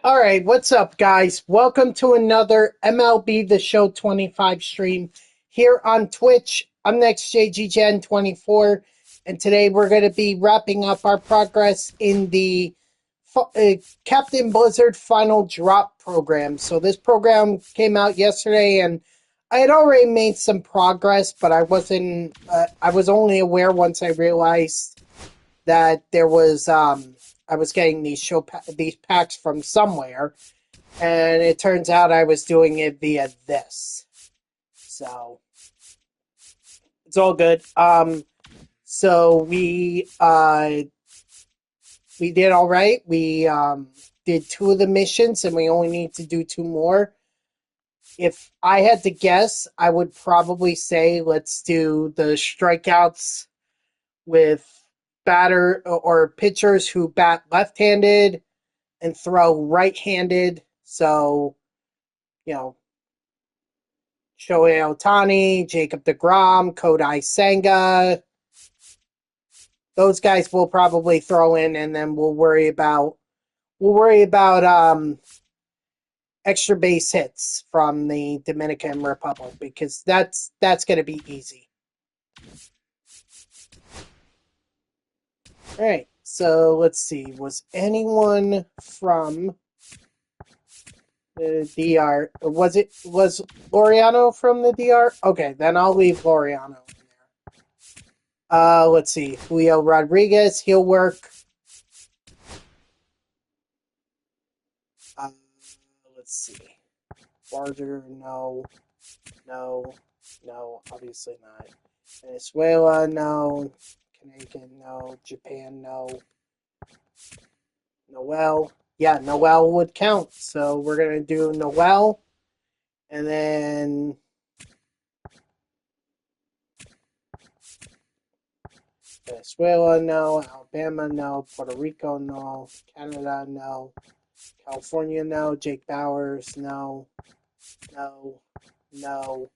All right, what's up, guys? Welcome to another MLB The Show 25 stream here on Twitch. I'm next JGGen24, and today we're going to be wrapping up our progress in the Captain Blizzard Final Drop program. So this program came out yesterday, and I had already made some progress, but I wasn't. I was only aware once I realized that there was. I was getting these packs from somewhere, and it turns out I was doing it via this. So it's all good. So we did all right. We did 2 of the missions, and we only need to do 2 more. If I had to guess, I would probably say let's do the strikeouts with batter or pitchers who bat left-handed and throw right-handed. So, Shohei Ohtani, Jacob deGrom, Kodai Senga. Those guys will probably throw in, and then we'll worry about extra base hits from the Dominican Republic, because that's going to be easy. All right, so let's see. Was anyone from the DR? Was Laureano from the DR? Okay, then I'll leave Laureano in there. Let's see. Julio Rodriguez, he'll work. Let's see. Barger, no, obviously not. Venezuela, no. Canadian, no. Japan, no. Noel. Yeah, Noel would count. So we're going to do Noel. And then Venezuela, no. Alabama, no. Puerto Rico, no. Canada, no. California, no. Jake Bowers, no. No.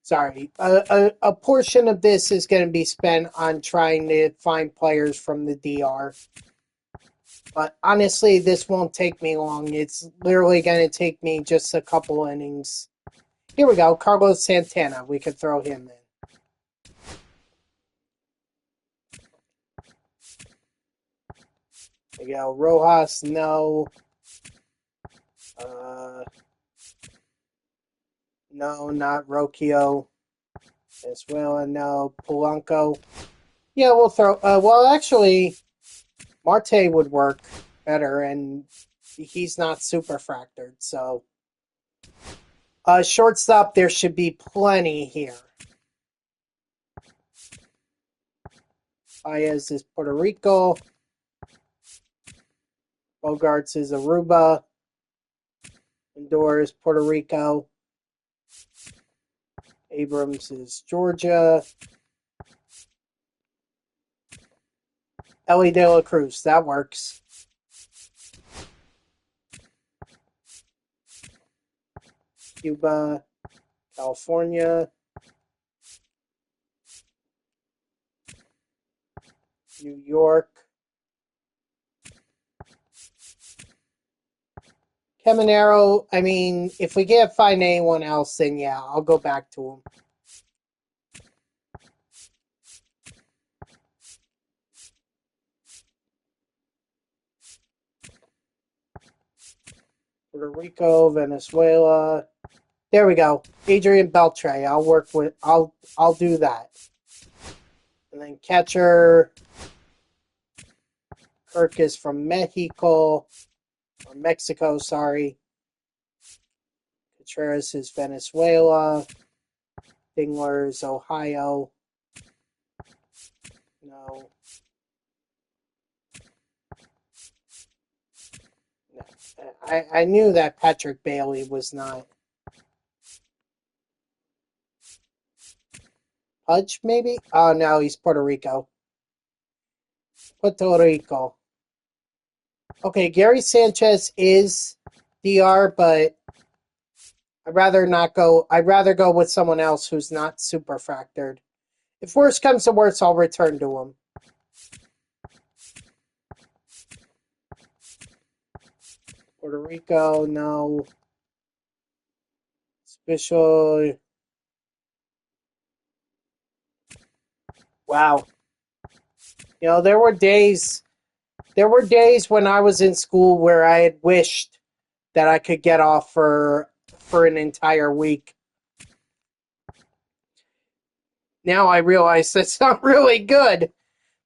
Sorry. A portion of this is going to be spent on trying to find players from the DR. But honestly, this won't take me long. It's literally going to take me just a couple innings. Here we go. Carlos Santana. We could throw him in. There you go. Rojas, no. No, not Rocchio. Venezuela, no. Polanco. Yeah, we'll throw... well, actually, Marte would work better, and he's not superfractored, so... shortstop, there should be plenty here. Baez is Puerto Rico. Bogarts is Aruba. Lindor is Puerto Rico. Abrams is Georgia. Ellie De La Cruz, that works. Cuba, California. New York. Caminero, I mean, if we can't find anyone else, then yeah, I'll go back to him. Puerto Rico, Venezuela. There we go. Adrian Beltre. I'll do that. And then catcher. Kirk is from Mexico. Or Mexico, sorry. Contreras is Venezuela. Dingler is Ohio. No. I knew that Patrick Bailey was not. Pudge, maybe? Oh, no, he's Puerto Rico. Puerto Rico. Okay, Gary Sanchez is DR, but I'd rather go with someone else who's not superfractored. If worse comes to worse, I'll return to him. Puerto Rico, no. Special. Wow. You know, there were days when I was in school where I had wished that I could get off for an entire week. Now I realize that's not really good.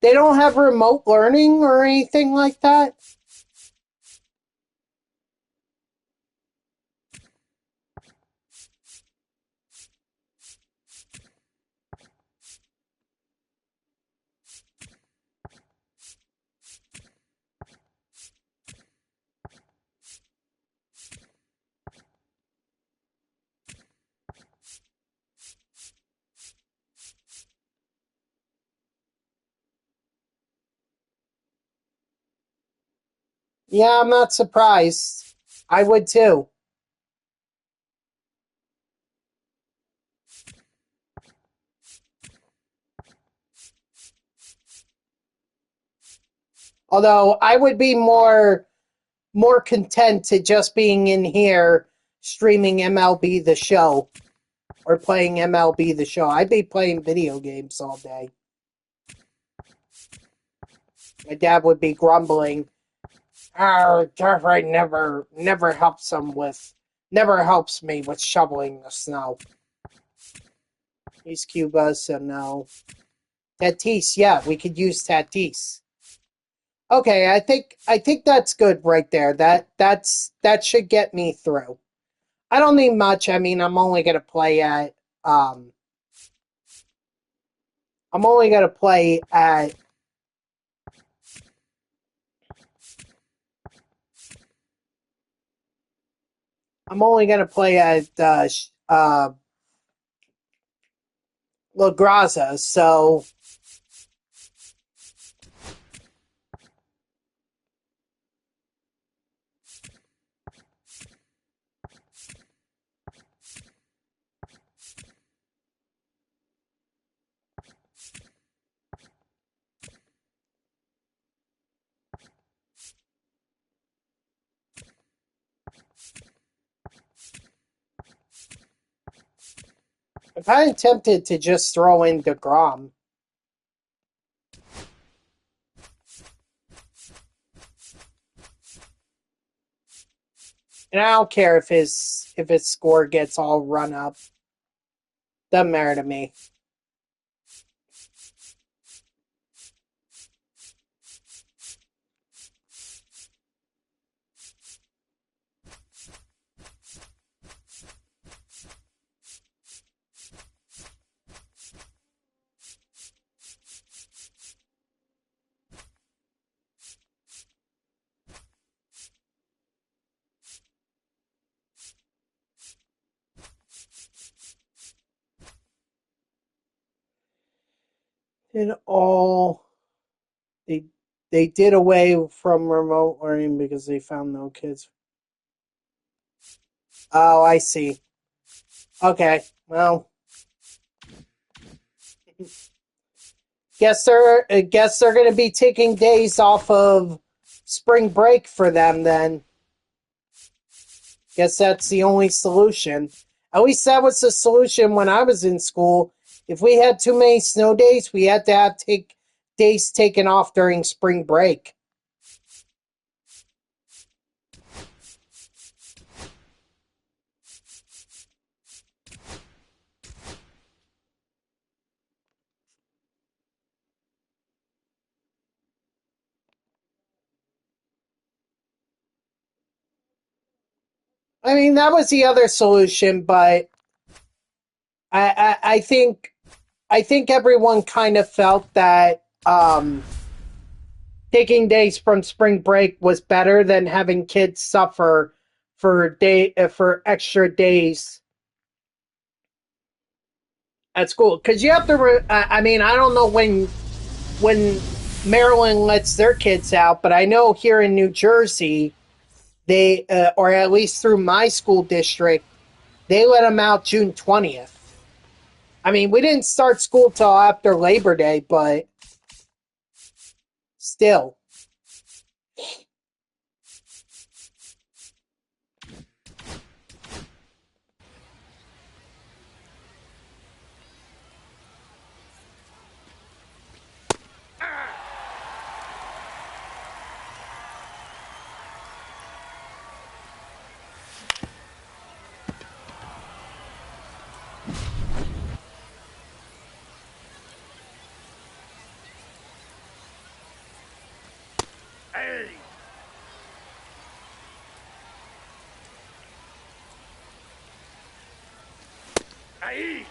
They don't have remote learning or anything like that. Yeah, I'm not surprised. I would too. Although I would be more content to just being in here streaming MLB The Show or playing MLB The Show. I'd be playing video games all day. My dad would be grumbling, "Oh, Jeffrey never helps me with shoveling the snow." He's Cuba, so no. Tatis, yeah, we could use Tatis. Okay, I think that's good right there. That should get me through. I don't need much. I mean, um I'm only gonna play at I'm only gonna play at La Graza, so I'm kind of tempted to just throw in DeGrom. And I don't care if his score gets all run up. Doesn't matter to me. And all they they did away from remote learning because they found no kids. Oh, I see. Okay, well, guess they're going to be taking days off of spring break for them then. Guess that's the only solution. At least that was the solution when I was in school. If we had too many snow days, we had to have take days taken off during spring break. I mean, that was the other solution, but I think everyone kind of felt that taking days from spring break was better than having kids suffer for extra days at school. Because you have to. I mean, I don't know when Maryland lets their kids out, but I know here in New Jersey, they or at least through my school district, they let them out June 20th. I mean, we didn't start school till after Labor Day, but still. Hey! Aye!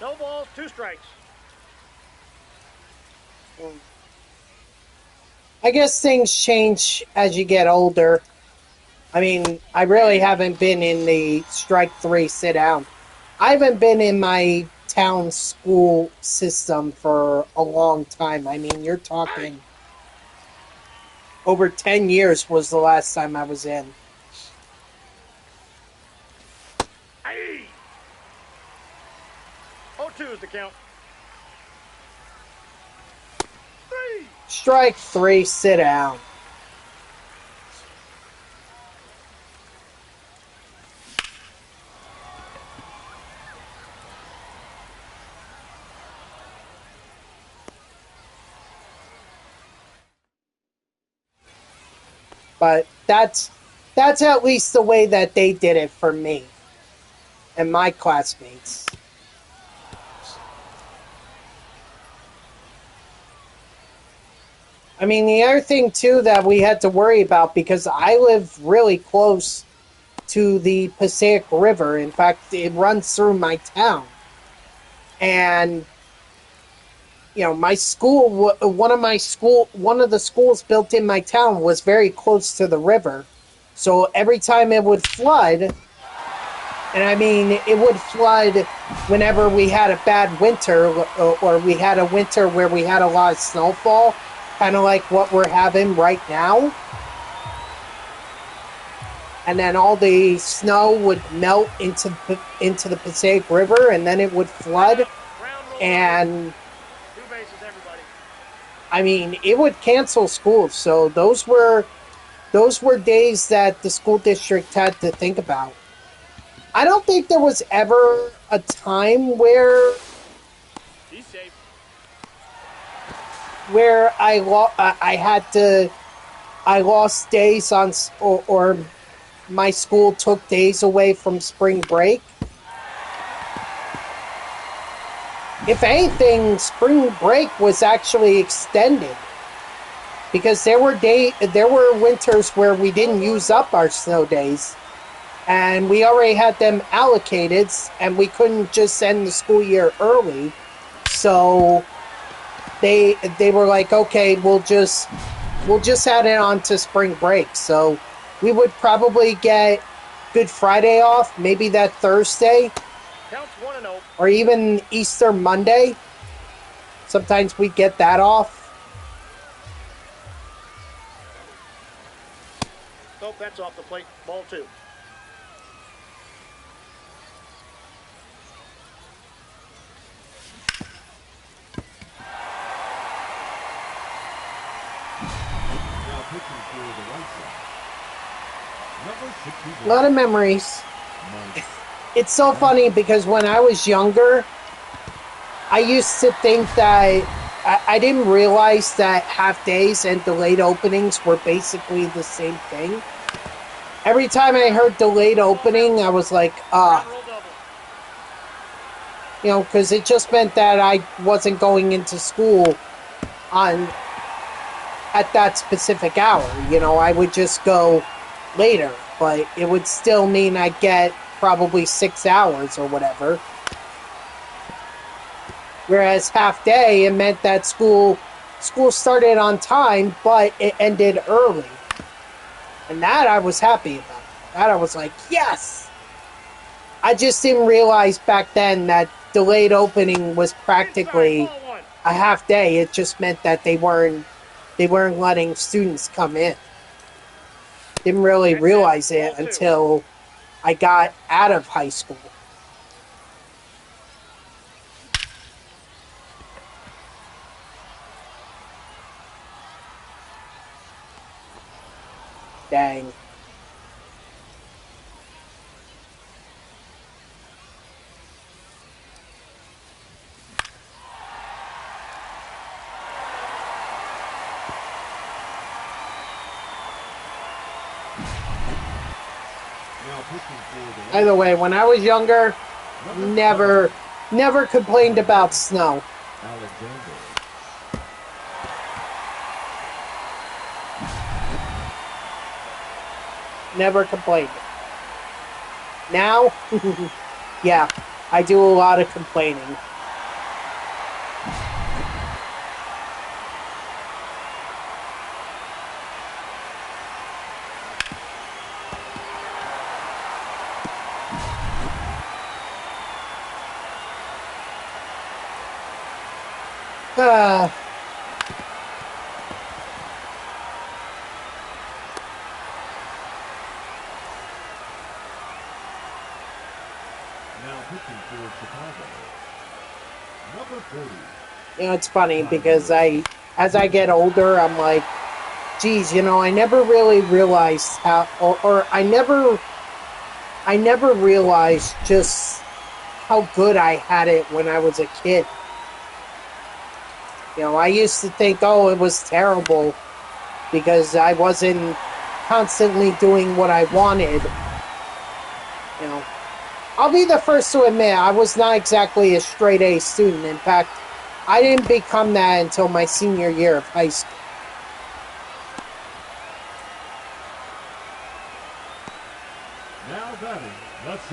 No balls, 2 strikes. I guess things change as you get older. I mean, I really haven't been in the strike 3 sit down. I haven't been in my town school system for a long time. I mean, you're talking over 10 years was the last time I was in. Aye! 0-2 is the count. 3! Strike 3, sit down. But that's at least the way that they did it for me and my classmates. I mean, the other thing too that we had to worry about, because I live really close to the Passaic River. In fact, it runs through my town. And you know, my school, one of the schools built in my town was very close to the river. So every time it would flood, and I mean, it would flood whenever we had a bad winter, or we had a winter where we had a lot of snowfall, kind of like what we're having right now. And then all the snow would melt into the Passaic River, and then it would flood. And I mean, it would cancel schools. So those were days that the school district had to think about. I don't think there was ever a time where I lost days on, or my school took days away from spring break. If anything, spring break was actually extended, because there were winters where we didn't use up our snow days, and we already had them allocated, and we couldn't just end the school year early. So they were like, okay, we'll just add it on to spring break. So we would probably get Good Friday off, maybe that Thursday. Counts 1-0. Or even Easter Monday. Sometimes we get that off. Oh, that's off the plate. Ball 2. A lot of memories. It's so funny because when I was younger, I used to think that I didn't realize that half days and delayed openings were basically the same thing. Every time I heard delayed opening, I was like, you know, because it just meant that I wasn't going into school at that specific hour. You know, I would just go later, but it would still mean I'd get probably 6 hours or whatever. Whereas half day, it meant that school started on time, but it ended early. And that I was happy about. That I was like, yes! I just didn't realize back then that delayed opening was practically a half day. It just meant that they weren't letting students come in. Didn't really realize it until I got out of high school. Dang. By the way, when I was younger, never complained about snow. Never complained. Now, yeah, I do a lot of complaining. Uh, you know, it's funny because as I get older, I'm like, geez, you know, I never really realized how, or I never realized just how good I had it when I was a kid. You know, I used to think, oh, it was terrible because I wasn't constantly doing what I wanted. You know, I'll be the first to admit I was not exactly a straight A student. In fact, I didn't become that until my senior year of high school.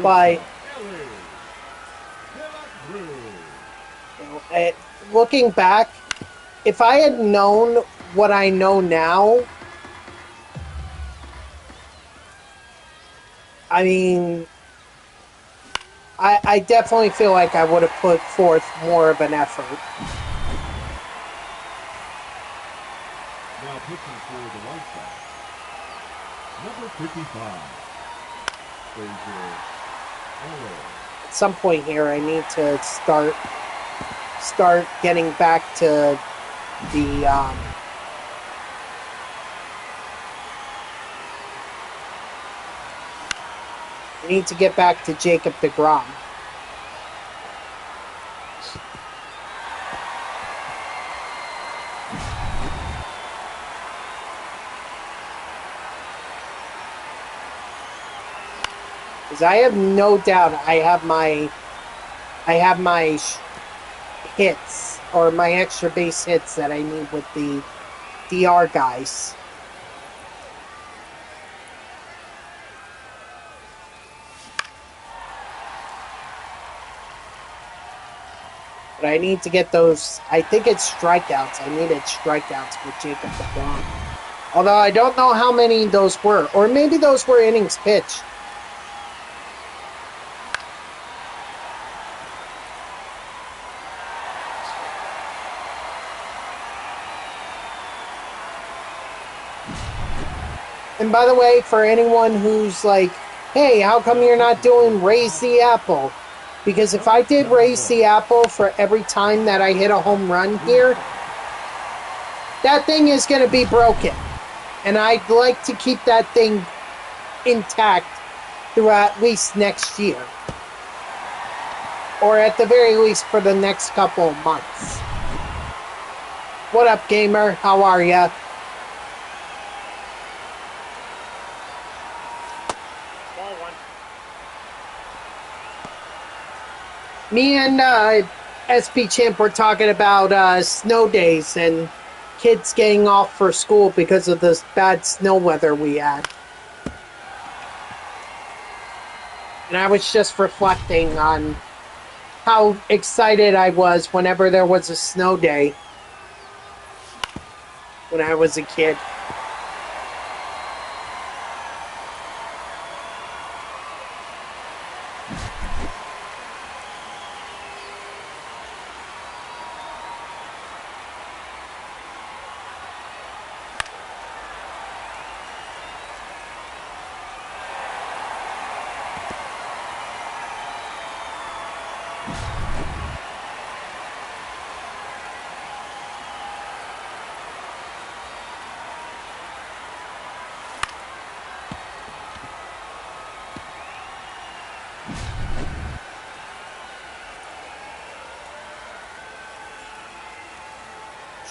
But you know, looking back, if I had known what I know now, I mean, I definitely feel like I would have put forth more of an effort. Now pitching for the White Sox, number 55, At some point here, I need to start getting back to the I need to get back to Jacob deGrom. Because I have no doubt I have my hits or my extra base hits that I need with the DR guys. But I need to get those, I think it's strikeouts. I needed strikeouts with Jacob deGrom. Although I don't know how many those were. Or maybe those were innings pitched. And by the way, for anyone who's like, hey, how come you're not doing Raise the Apple? Because if I did Raise the Apple for every time that I hit a home run here, that thing is going to be broken. And I'd like to keep that thing intact through at least next year. Or at the very least for the next couple of months. What up, gamer? How are ya? Me and SP Champ were talking about snow days and kids getting off for school because of this bad snow weather we had. And I was just reflecting on how excited I was whenever there was a snow day when I was a kid.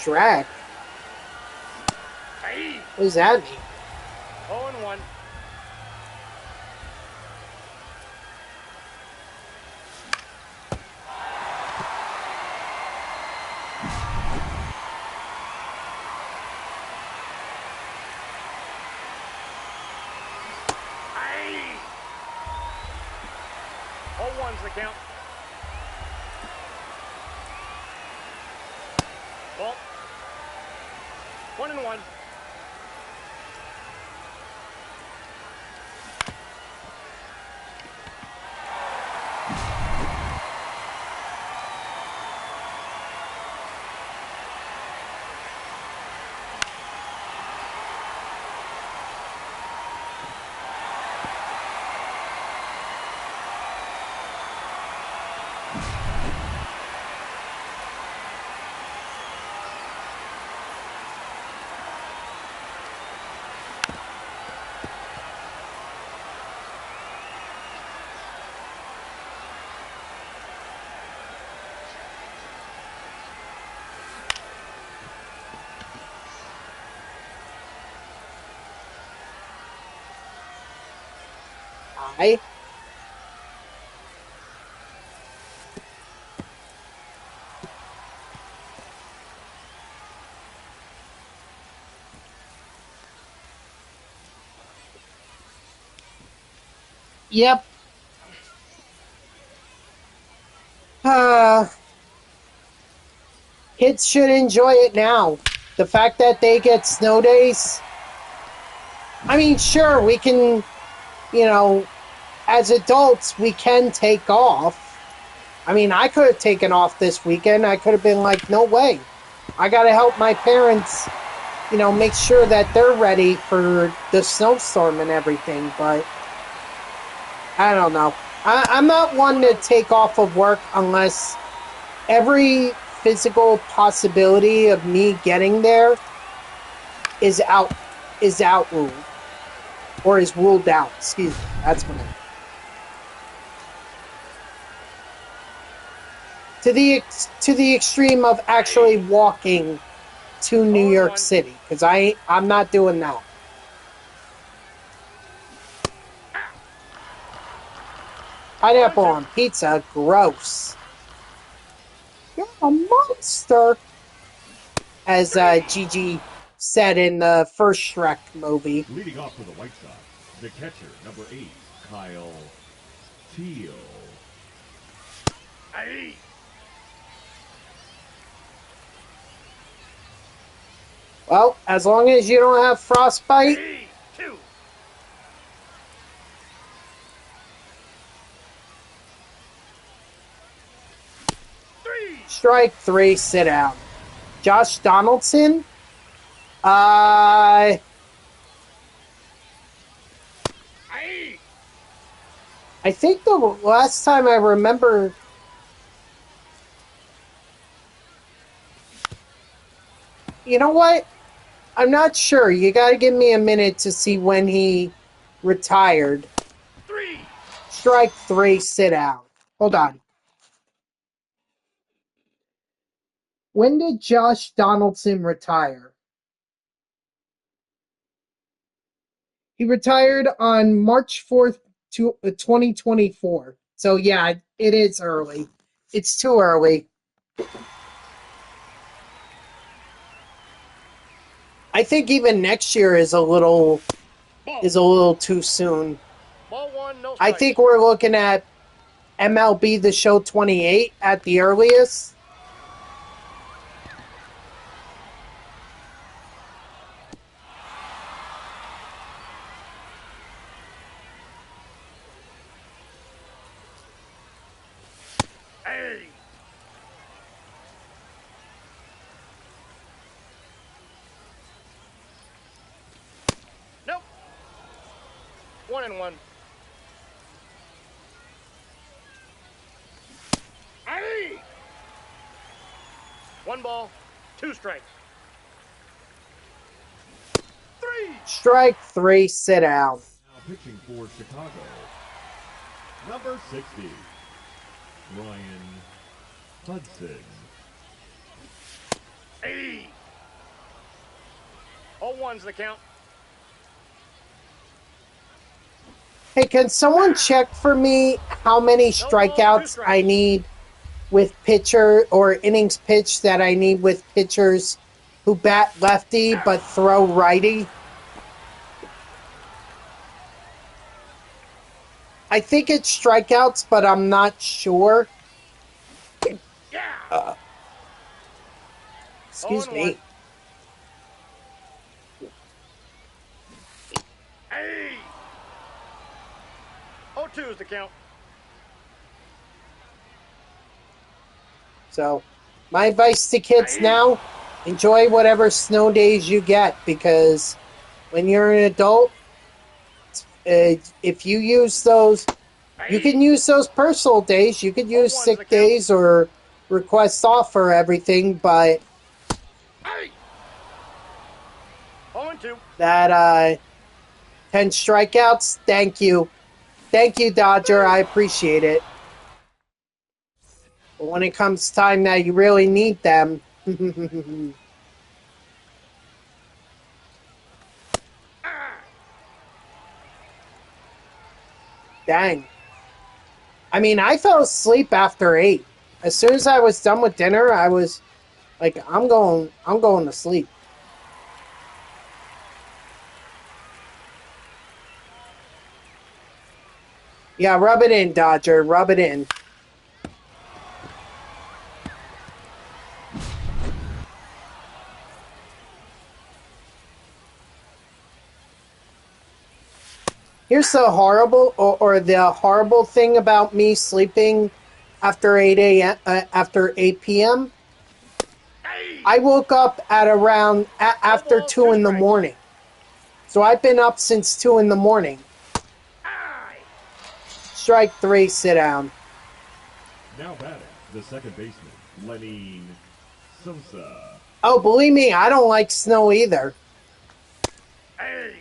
Shrek. Hey. What does that mean? 0-1. Hey. 0-1's the count. Ball. 1-1. I. Yep. Kids should enjoy it now. The fact that they get snow days. I mean, sure, we can, you know, as adults, we can take off. I mean, I could have taken off this weekend. I could have been like, no way. I got to help my parents, you know, make sure that they're ready for the snowstorm and everything. But I don't know. I'm not one to take off of work unless every physical possibility of me getting there is ruled. Or is ruled out. Excuse me. That's what I mean. To the extreme of actually walking to New York City, because I'm not doing that. Pineapple on pizza, gross. You're a monster, as Gigi said in the first Shrek movie. Leading off for the White Sox, the catcher, number 8, Kyle Teal. Hey. Well, as long as you don't have frostbite. Hey. 2. Strike 3, sit down. Josh Donaldson? Hey. I think the last time I remember... You know what? I'm not sure. You gotta give me a minute to see when he retired. 3. Strike 3, sit down. Hold on. When did Josh Donaldson retire? He retired on March 4th, 2024. So yeah, it is early. It's too early. I think even next year is a little too soon. Ball 1, no I strikes. think we're looking at MLB The Show 28 at the earliest. Hey. Nope. 1-1. Hey. 1 ball, 2 strikes. 3. Strike 3, sit down. Now pitching for Chicago, number 60, Ryan Hudson. Hey. 0-1's the count. Hey, can someone check for me how many No ball, 2 strikeouts strikes. I need with pitcher or innings pitched that I need with pitchers who bat lefty but throw righty? I think it's strikeouts, but I'm not sure. Yeah. Excuse 0-1. me. Hey. 0-2's the count. So, my advice to kids now, enjoy whatever snow days you get, because when you're an adult, if you use those, you can use those personal days, you could use sick days or request off for everything, but Hey. 0-2. that 10 strikeouts, thank you. Thank you, Dodger, I appreciate it. But when it comes time that you really need them, dang. I mean, I fell asleep after 8. As soon as I was done with dinner, I was like, I'm going to sleep. Yeah, rub it in, Dodger. Rub it in. Here's the horrible or the horrible thing about me sleeping after 8 a.m. After 8 p.m. I woke up at around after 2 in the morning. So I've been up since 2 in the morning. Strike 3, sit down. Now batting, the second baseman, Lenny Sosa. Oh, believe me, I don't like snow either. Hey.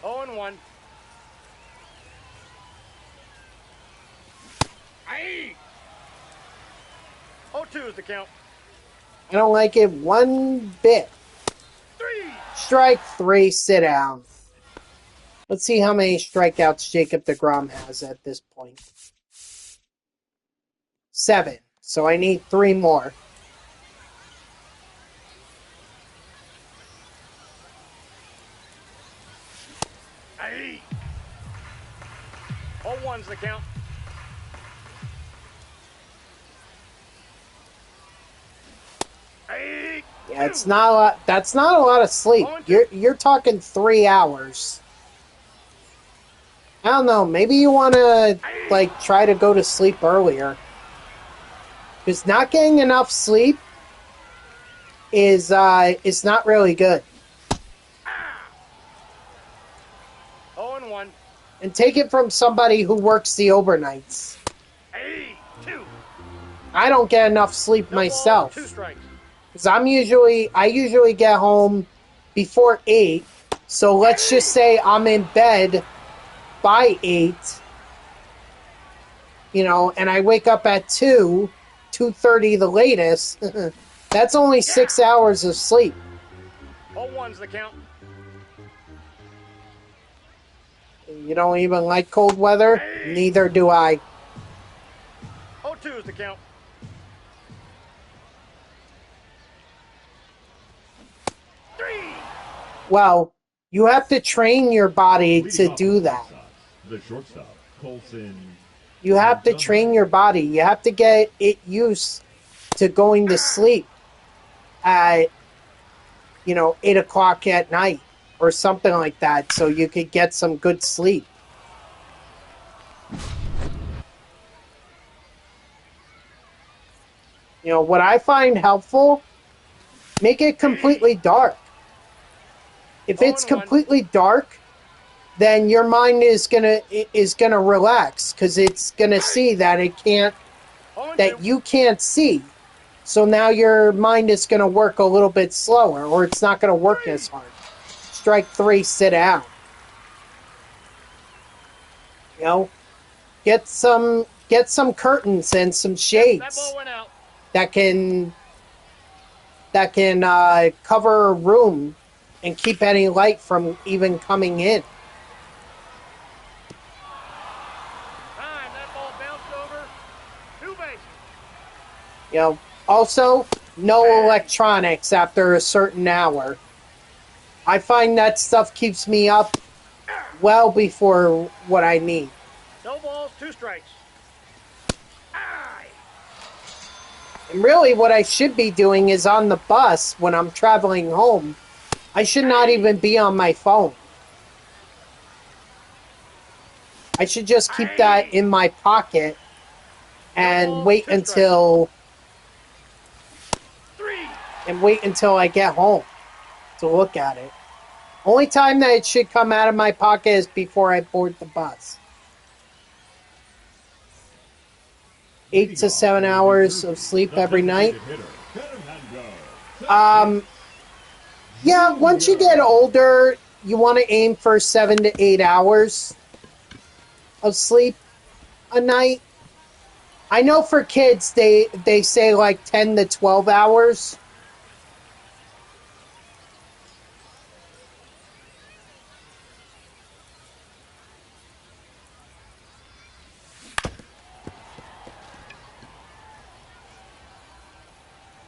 0-1. Hey. 0-2's the count. I don't like it one bit. 3. Strike 3, sit down. Let's see how many strikeouts Jacob deGrom has at this point. 7. So I need 3 more. Hey. 0-1's the count. Hey. Yeah, it's not a lot. That's not a lot of sleep. You're talking 3 hours. I don't know. Maybe you want to like try to go to sleep earlier. Because not getting enough sleep is not really good. 0-1. And take it from somebody who works the overnights. Hey. 2. I don't get enough sleep No myself. ball, 2 strikes. Because I usually get home before 8. So let's just say I'm in bed by 8. You know, and I wake up at 2:30 the latest. That's only 6 hours of sleep. 0-1's the count. You don't even like cold weather? Neither do I. 0-2's the count. 3. Well, you have to train your body Leading to off do the that. White Sox, the shortstop, Colson. You have to train your body. You have to get it used to going to sleep at, 8 o'clock at night or something like that so you could get some good sleep. What I find helpful, make it completely dark. If it's completely dark, then your mind is gonna relax because it's gonna see that you can't see. So now your mind is gonna work a little bit slower, or it's not gonna work as hard. Strike 3, sit down. Get some curtains and some shades That ball went out. that can that can cover a room and keep any light from even coming in. Time. That ball bounced over. 2 bases. You know, also, no electronics after a certain hour. I find that stuff keeps me up well before what I need. No balls, 2 strikes. Aye. And really, what I should be doing is on the bus when I'm traveling home. I should not even be on my phone. I should just keep that in my pocket and balls, wait 2 strikes. until 3. I get home to look at it. Only time that it should come out of my pocket is before I board the bus. 8 to 7 hours of sleep every night. Yeah, once you get older, you want to aim for 7 to 8 hours of sleep a night. I know for kids, they say like 10 to 12 hours.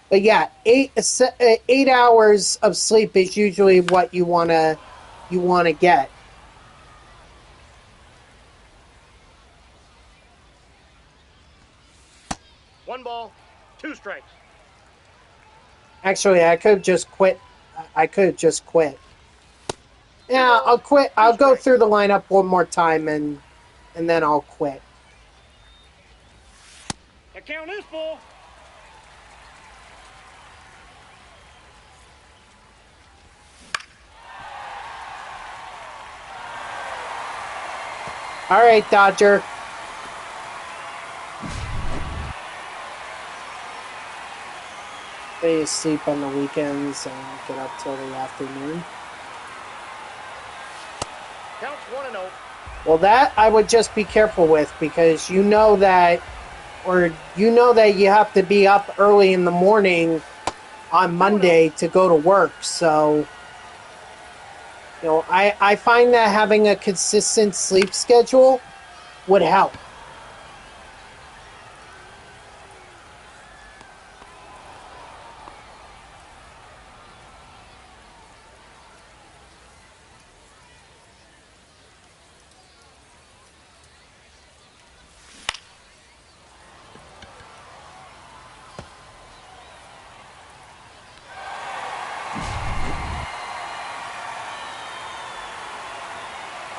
But yeah, 8 hours of sleep is usually what you wanna get. 1 ball, 2 strikes. Actually, I could have just quit. Yeah, I'll quit. I'll go through the lineup one more time and then I'll quit. The count is full. All right, Dodger. They sleep on the weekends and get up till the afternoon. Counts 1-0. Well, that I would just be careful with because you know that you have to be up early in the morning on Monday to go to work. So, I find that having a consistent sleep schedule would help.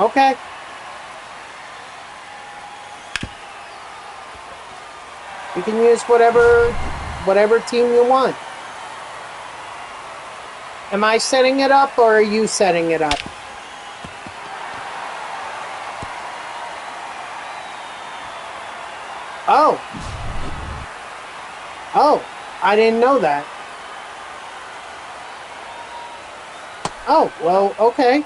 Okay. You can use whatever team you want. Am I setting it up or are you setting it up? Oh. Oh, I didn't know that. Oh, well, okay.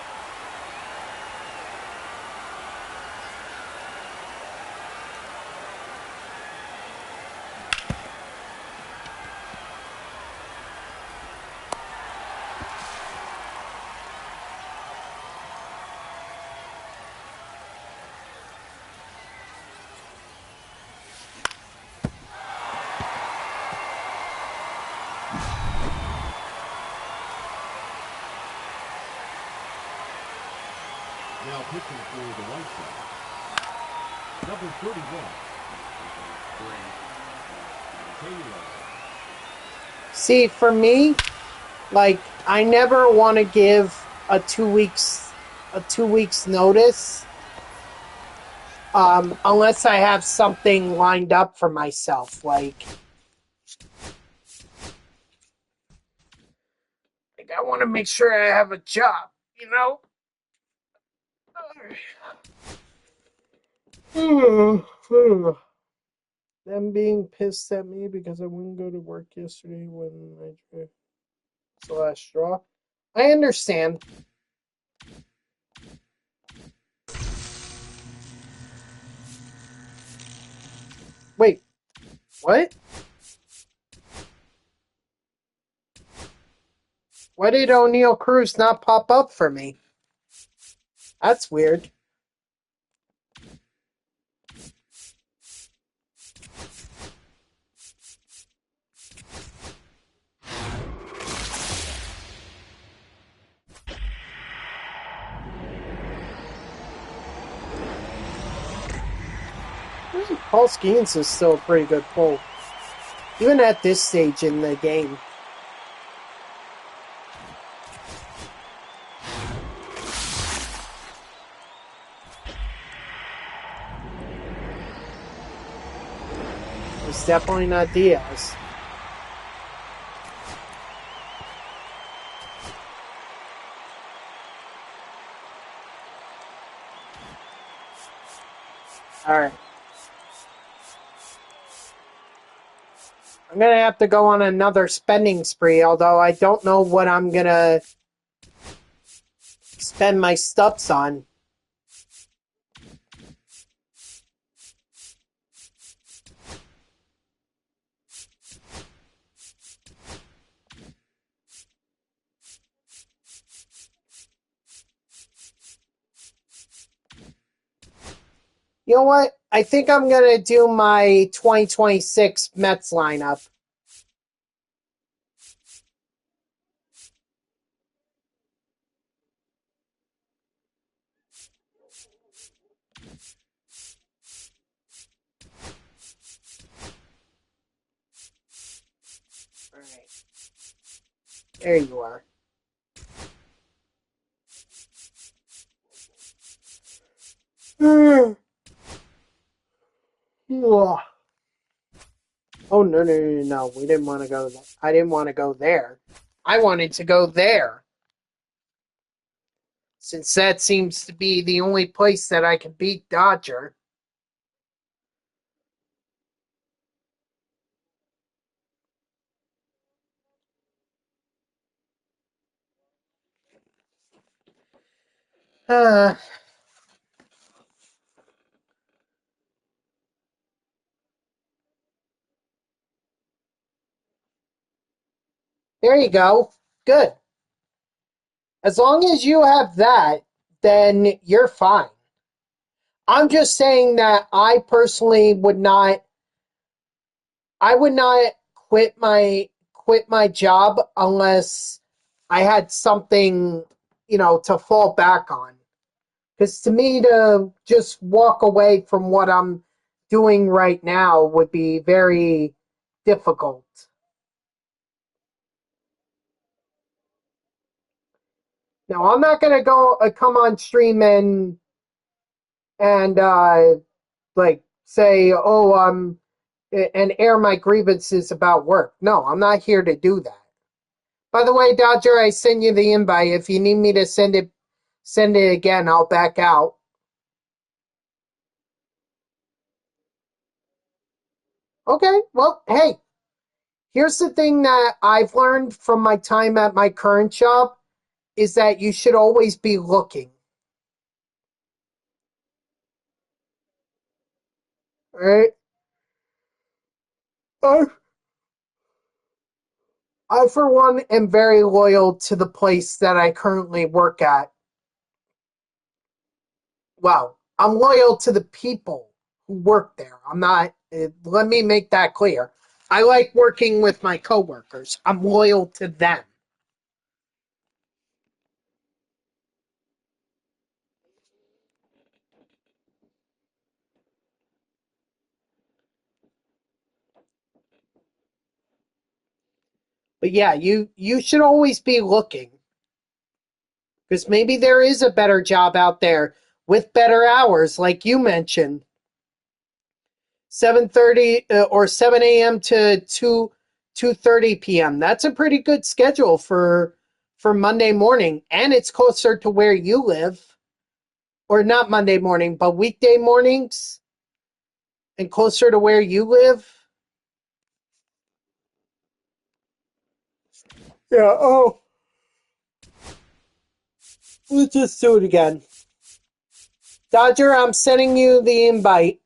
Now pitching for the White Sox, number 31, Taylor. See, for me, like, I never want to give a 2 weeks notice unless I have something lined up for myself, like I want to make sure I have a job, you know? Them being pissed at me because I wouldn't go to work yesterday when I drew the last straw. I understand. Wait, what? Why did O'Neal Cruz not pop up for me? That's weird. Paul Skeens is still a pretty good pull, even at this stage in the game. It's definitely not Diaz. All right. I'm going to have to go on another spending spree, although I don't know what I'm going to spend my stubs on. You know what? I think I'm going to do my 2026 Mets lineup. All right. There you are. Oh, no. We didn't want to go there. I didn't want to go there. I wanted to go there. Since that seems to be the only place that I can beat Dodger. There you go. Good. As long as you have that, then you're fine. I'm just saying that I personally would not quit my job unless I had something, to fall back on. Because to me, to just walk away from what I'm doing right now would be very difficult. Now, I'm not gonna go come on stream and like say, oh, and air my grievances about work. No, I'm not here to do that. By the way, Dodger, I send you the invite. If you need me to send it again. I'll back out. Okay, well, hey, here's the thing that I've learned from my time at my current job is that you should always be looking. All right? I, I, for one, am very loyal to the place that I currently work at. Well, I'm loyal to the people who work there. I'm not, let me make that clear. I like working with my coworkers. I'm loyal to them. But yeah, you should always be looking. Because maybe there is a better job out there with better hours, like you mentioned. 7:30 or 7 a.m. to 2:30 p.m. That's a pretty good schedule for Monday morning, and it's closer to where you live. Or not Monday morning, but weekday mornings and closer to where you live. Yeah, oh. Let's just do it again. Dodger, I'm sending you the invite.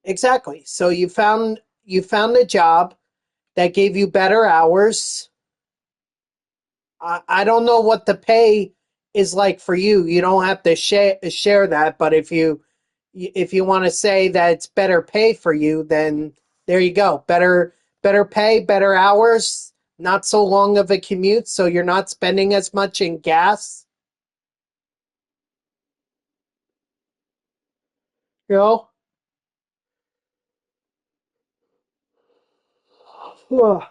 Exactly. So you found a job that gave you better hours. I don't know what the pay is like for you. You don't have to share that, but if you want to say that it's better pay for you, then there you go. Better pay, better hours, not so long of a commute, so you're not spending as much in gas. You know? Ugh.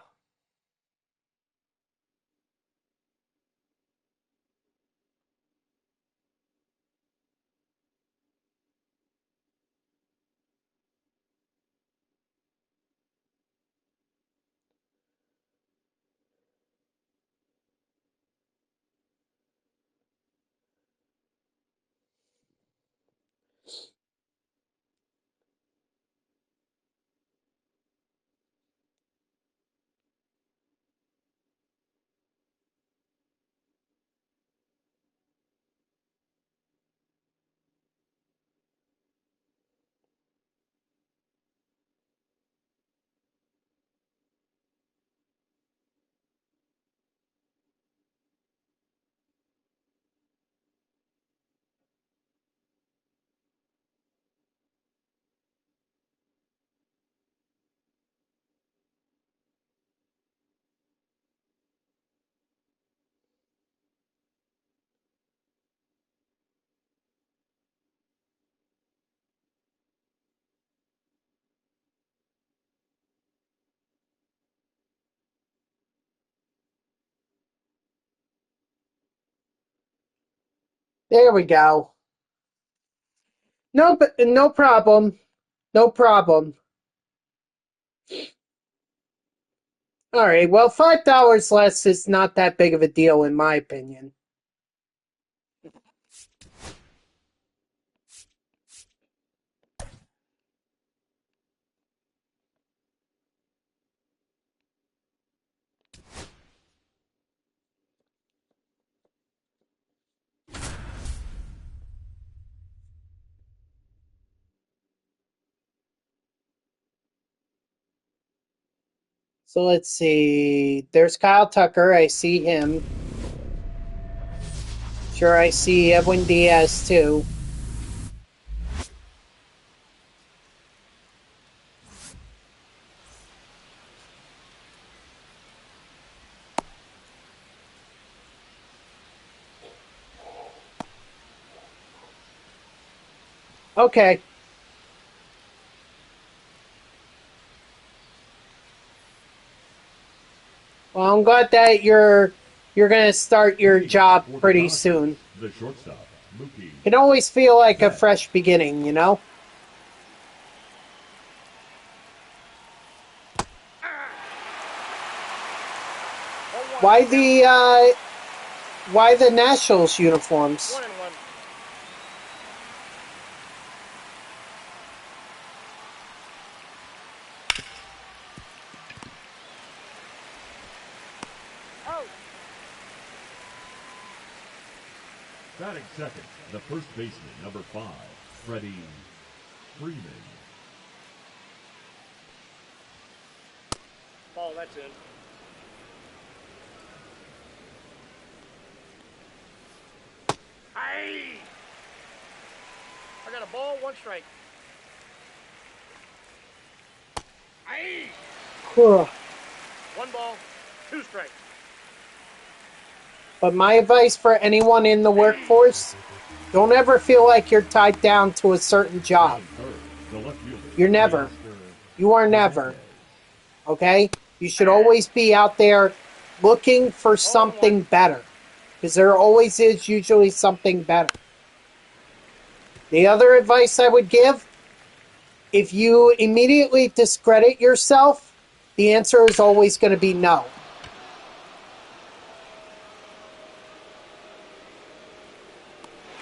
There we go. No, but no problem. No problem. All right. Well, $5 less is not that big of a deal, in my opinion. So let's see. There's Kyle Tucker. I see him. Sure, I see Edwin Diaz too. Okay. Well, I'm glad that you're gonna start your job For the pretty Dodgers, soon. the shortstop, Mookie. It always feel like a fresh beginning, you know? Why the Nationals uniforms? 1-1. Out. Batting second, the first baseman, number 5, Freddie Freeman. Ball, that's in. Hey! I got a ball, 1 strike. Hey! Ugh. 1 ball, 2 strikes. But my advice for anyone in the workforce, don't ever feel like you're tied down to a certain job. Third, the left fielder, You're never. Oscar You are never. Hernandez. Okay? You should always be out there looking for something better. Because there always is usually something better. The other advice I would give, if you immediately discredit yourself, the answer is always going to be no.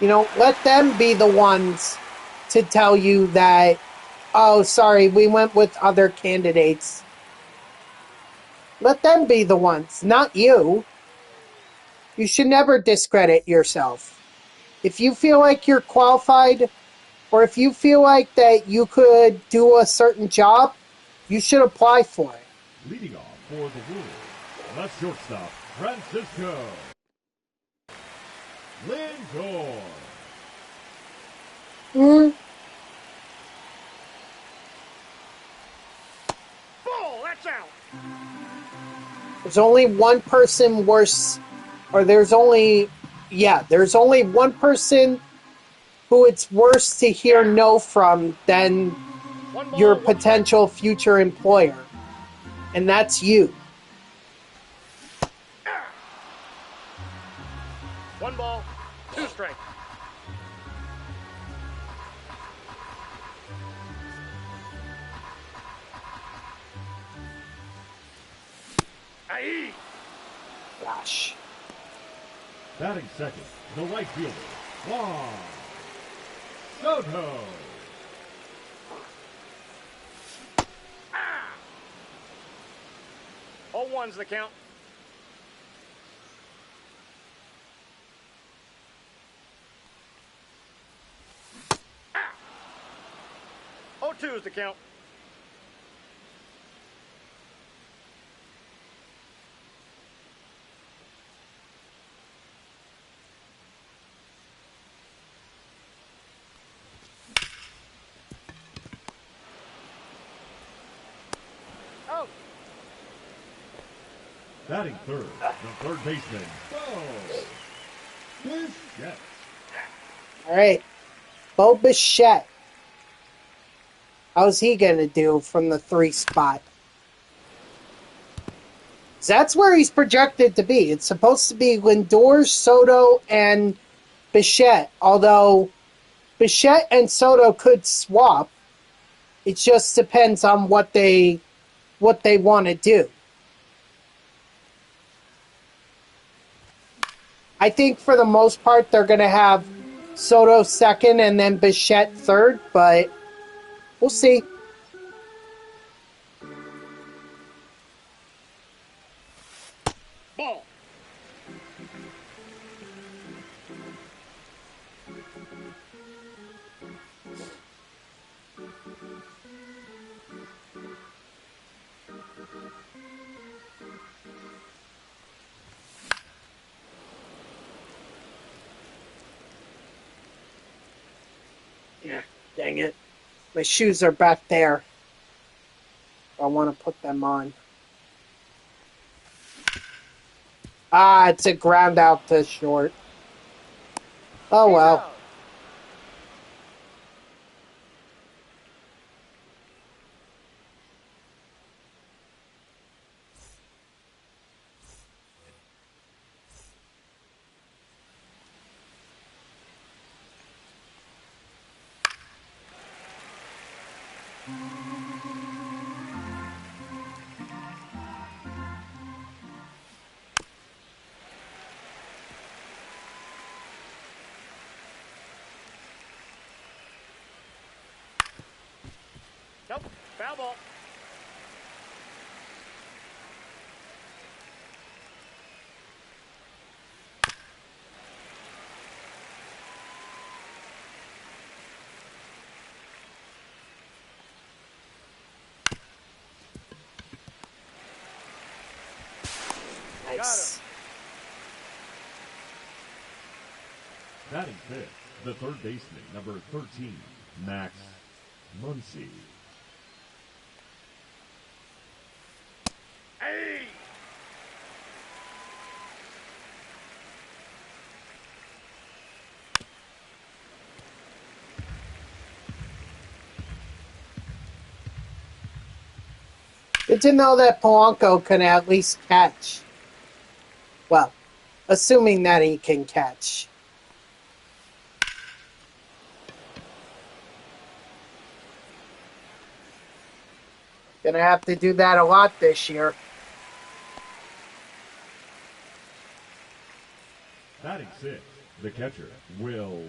You know, let them be the ones to tell you that, oh, sorry, we went with other candidates. Let them be the ones, not you. You should never discredit yourself. If you feel like you're qualified or if you feel like that you could do a certain job, you should apply for it. Leading off for the Wolves, the shortstop, Francisco Lindor. Ball, that's out. There's only one person worse, or there's only one person who it's worse to hear no from than One ball, your one strike. potential future employer, and that's you. One ball, two strikes. Aye. Gosh. Batting second, the right fielder, Juan Soto. 0-1's the count. Ah. 0-2's the count. Oh. Batting third, the third baseman, Bo Bichette. All right. Bo Bichette. How's he going to do from the 3 spot? That's where he's projected to be. It's supposed to be Lindor, Soto, and Bichette. Although Bichette and Soto could swap. It just depends on what they want to do. I think for the most part they're going to have Soto second and then Bichette third, but we'll see. Ball. Yeah, dang it. My shoes are back there. I want to put them on. Ah, it's a ground out to short. Oh well. Out. Nope. Foul ball. Nice. Batting fifth, the third baseman, number 13, Max Muncy. Hey. Good to know that Polanco can at least catch. Well, assuming that he can catch. Gonna have to do that a lot this year. Batting sixth, the catcher, Will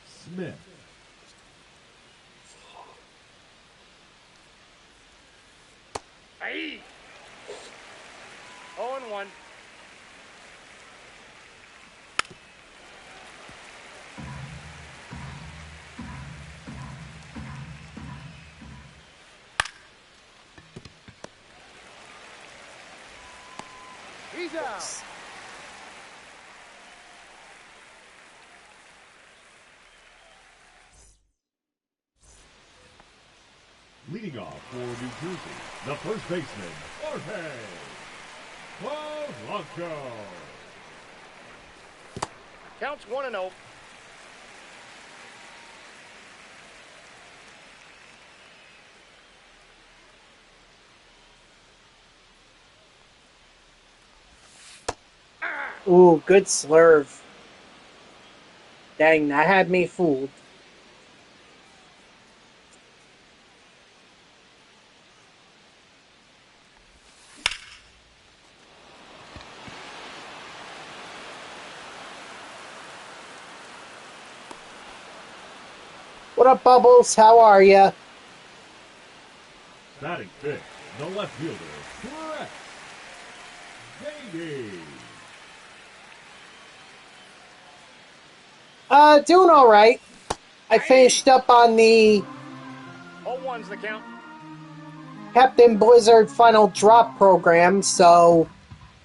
Smith. Hey. 0-1. Bengals. Leading off for New Jersey, the first baseman, Jorge Polanco. Counts 1-0. Ooh, good slurve. Dang, that had me fooled. What up, Bubbles? How are ya? Batting fifth, the left fielder, Brett Baty. Doing all right. I finished up on the 0-1's the count. Captain Blizzard Final Drop program, so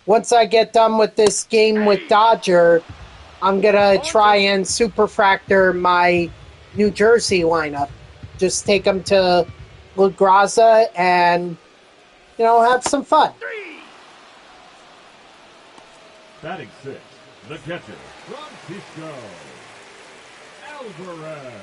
once I get done with this game with Dodger, I'm gonna try and superfractor my New Jersey lineup. Just take them to La Graza and, have some fun. 3. Batting sixth, the catcher, Francisco Alvarez.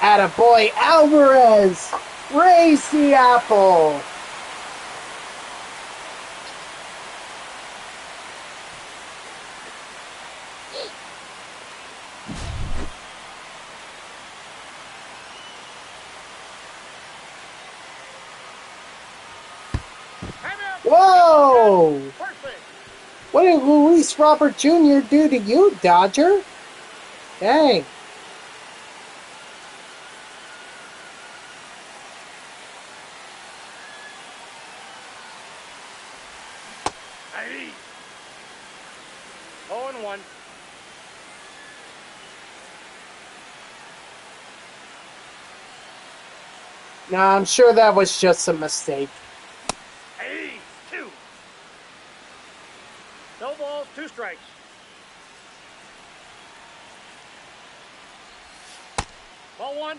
Attaboy Alvarez! Raise the apple! Whoa! Perfect. What did Luis Robert Jr. do to you, Dodger? Dang. Hey. 0-1. Nah, I'm sure that was just a mistake. Hey. 2. No balls, 2 strikes. Ball 1.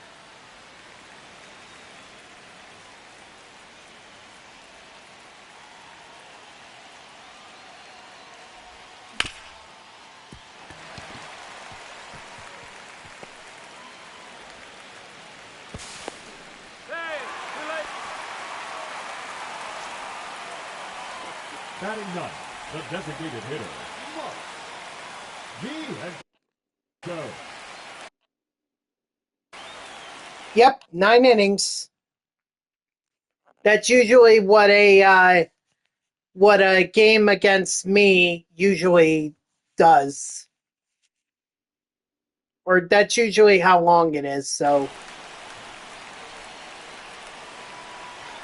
Batting ninth, the designated hitter, Mark Go. Yep, 9 innings. That's usually what a game against me usually does. Or that's usually how long it is, so.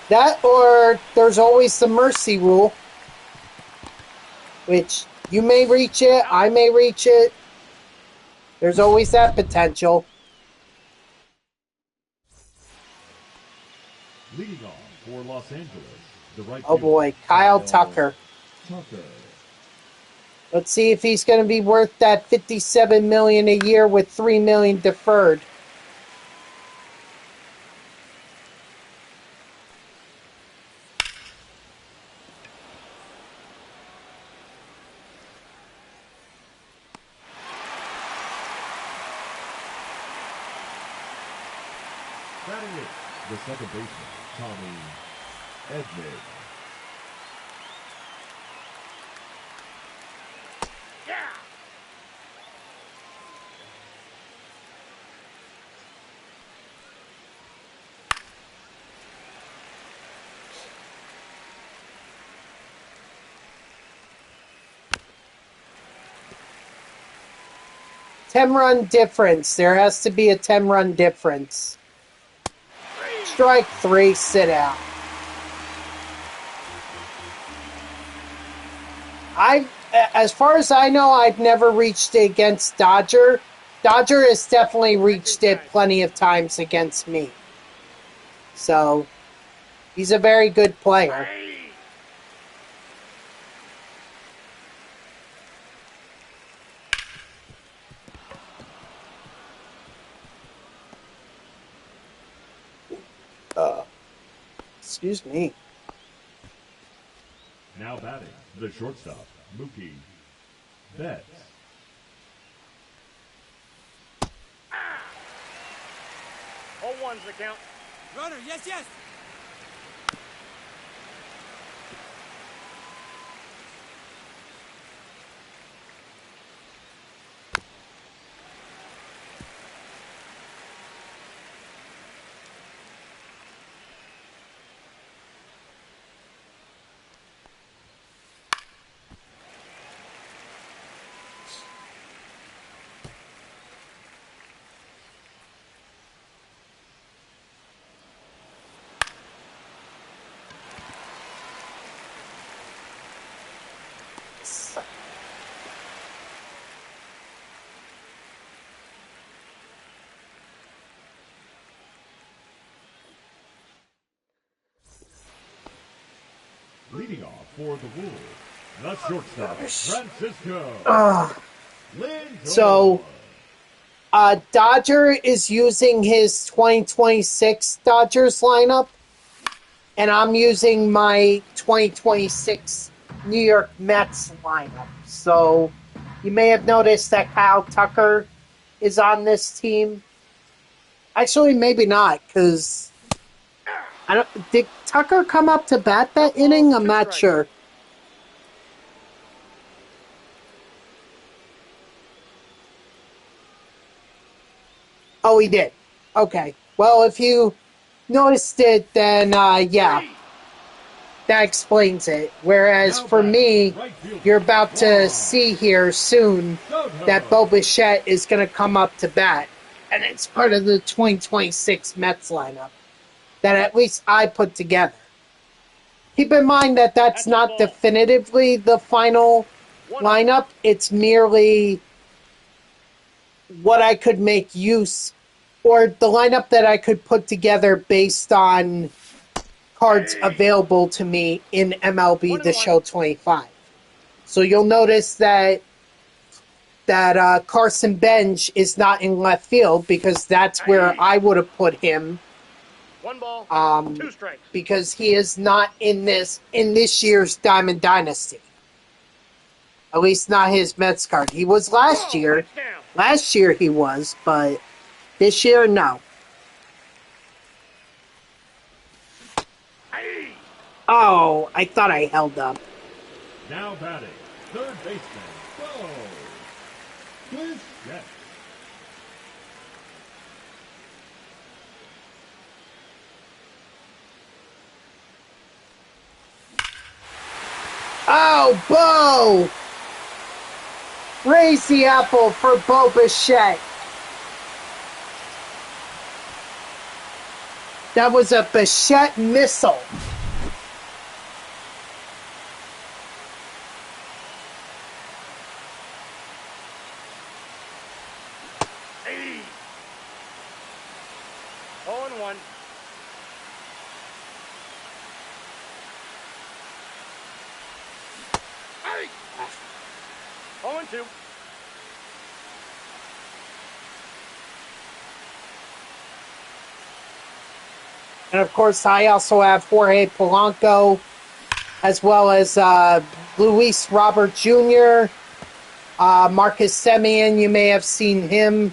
That, or there's always the mercy rule, which you may reach it, I may reach it. There's always that potential. Leading off for Los Angeles, the right Oh boy, Kyle Tucker. Tucker. Let's see if he's going to be worth that $57 million a year with $3 million deferred. Batting eighth, the second baseman, Tommy Edman. Yeah. Ten-run difference. There has to be a 10-run difference. Strike 3, sit out. As far as I know, I've never reached it against Dodger. Dodger has definitely reached it plenty of times against me. So, he's a very good player. Excuse me. Now batting, the shortstop, Mookie Betts. 0-1's the count. Runner, yes, yes. Leading off for the Wolves, the shortstop, Francisco Lindor. So, Dodger is using his 2026 Dodgers lineup, and I'm using my 2026 New York Mets lineup. So, you may have noticed that Kyle Tucker is on this team. Actually, maybe not, because did Tucker come up to bat that inning? I'm not sure. Oh, he did. Okay. Well, if you noticed it, then yeah, that explains it. Whereas for me, you're about to see here soon that Bo Bichette is going to come up to bat, and it's part of the 2026 Mets lineup that at least I put together. Keep in mind that that's not definitively the final lineup. It's merely what I could make use, or the lineup that I could put together based on cards available to me in MLB The Show 25. So you'll notice that Carson Bench is not in left field because that's where I would have put him. 1 ball, 2 strikes. Because he is not in this year's Diamond Dynasty. At least not his Mets card. He was last year. Last year he was, but this year, no. Oh, I thought I held up. Now batting, third baseman, Bo Bichette. Oh, Bo! Raise the apple for Bo Bichette. That was a Bichette missile. Hey. 0-1. Hey. 0-2. And of course, I also have Jorge Polanco, as well as Luis Robert Jr., Marcus Semien. You may have seen him.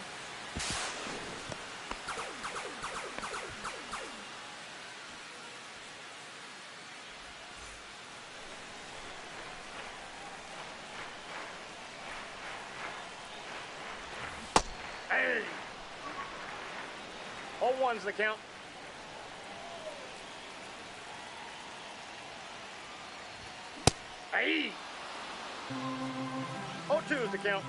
Hey. 0-1's the count. Hey. 0-2's the count.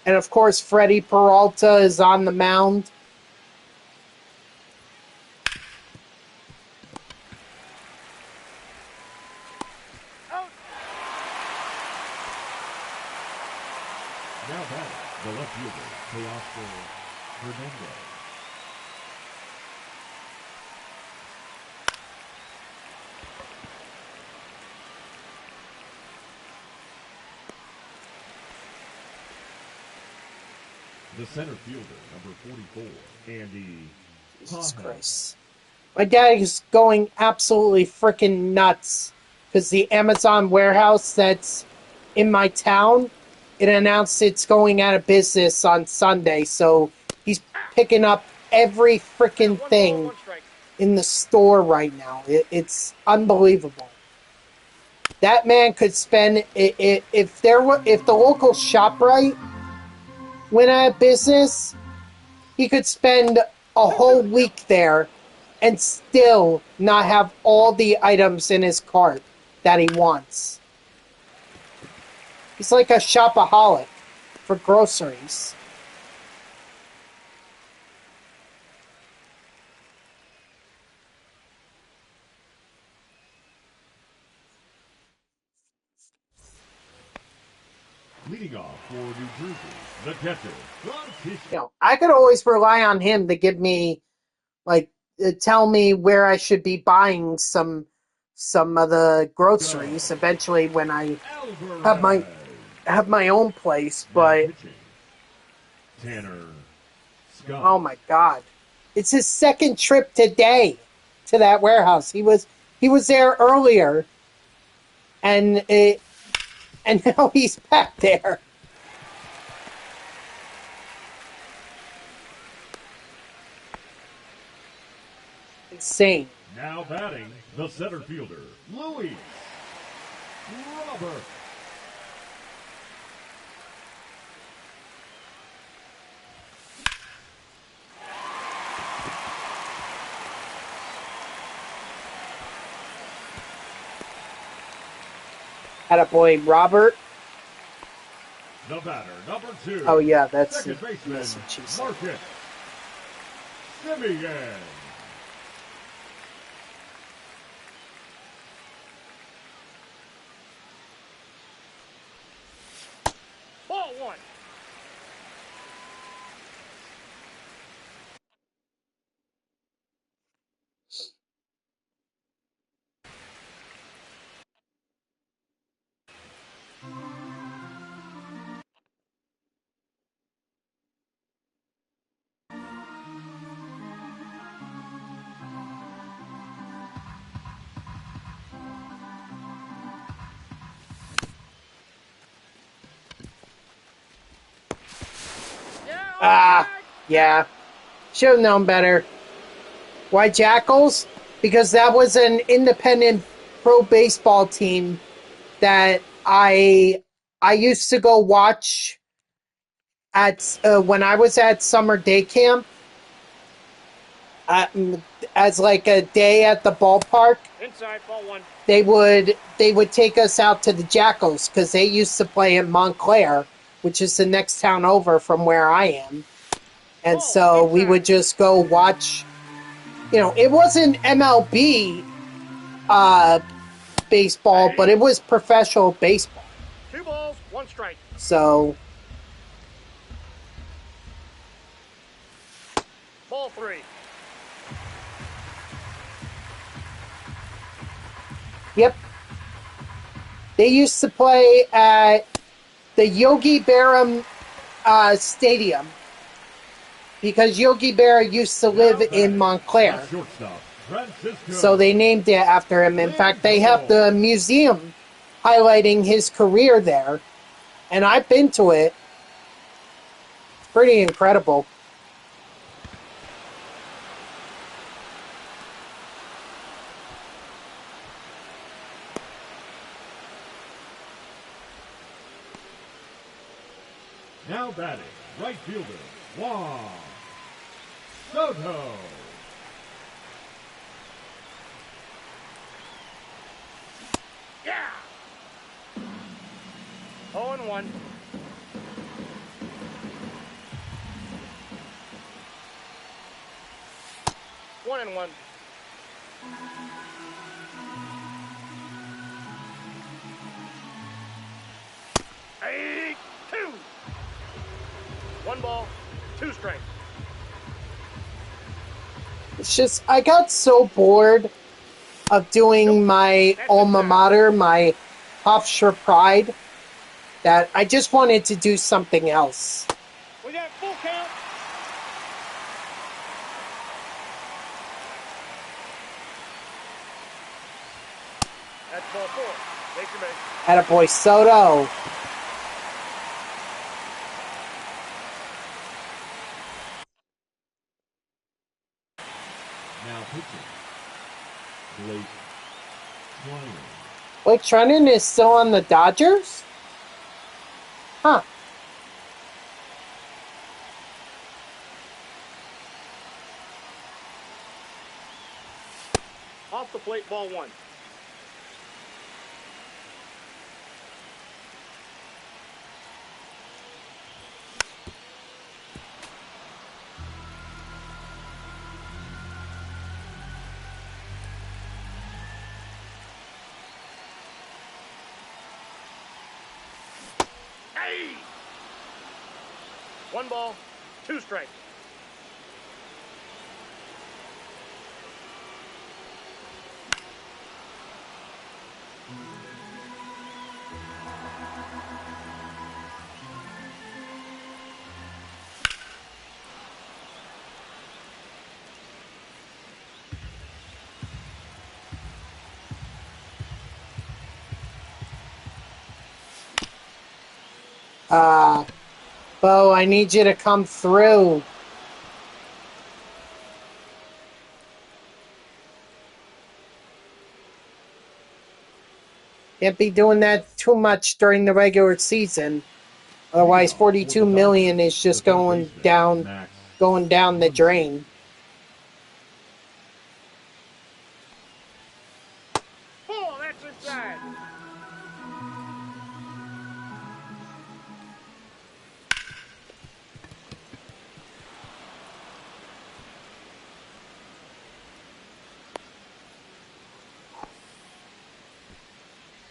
And of course, Freddie Peralta is on the mound. Now batting, the left fielder, Teoscar Hernandez. The center fielder, number 44, Andy Jesus Pajes. Christ. My dad is going absolutely freaking nuts because the Amazon warehouse that's in my town, it announced it's going out of business on Sunday. So he's picking up every freaking thing in the store right now. It's unbelievable. That man could spend if the local ShopRite went out of business, he could spend a whole week there and still not have all the items in his cart that he wants. He's like a shopaholic for groceries. Leading off for New Jersey, the catcher, I could always rely on him to give me, tell me where I should be buying some of the groceries eventually when I have my own place. But Tanner Scott. Oh my God, it's his second trip today to that warehouse. He was there earlier, and now he's back there. Insane. Now batting, the center fielder, Louis Robert. Attaboy, Robert. The batter, number 2. Oh yeah, that's second baseman, what she said. Marcus Simeon. Ball 1. Yeah. Should have known better. Why Jackals? Because that was an independent pro baseball team that I used to go watch at when I was at summer day camp. As like a day at the ballpark. Inside, ball 1. They would take us out to the Jackals because they used to play in Montclair, which is the next town over from where I am. And so we would just go watch. It wasn't MLB baseball, but it was professional baseball. 2 balls, 1 strike. So, Ball 3. yep. They used to play at the Yogi Berra Stadium because Yogi Berra used to live in Montclair. So they named it after him. In fact, they have the museum highlighting his career there. And I've been to it. It's pretty incredible. Now batting, right fielder, Juan Soto. Yeah! 0-1. 1-1. Hey, 2. 1 ball, 2 strikes. It's just, I got so bored of doing my alma mater, my Hofstra Pride, that I just wanted to do something else. We got full count. That's ball 4. Make your make. Attaboy Soto. Now pitching. Blake Treinen. Blake Treinen is still on the Dodgers? Huh. Off the plate, ball 1. Hey! 1 ball, 2 strikes. Bo, I need you to come through. Can't be doing that too much during the regular season. Otherwise, 42 million is just going down the drain. Oh, that's inside.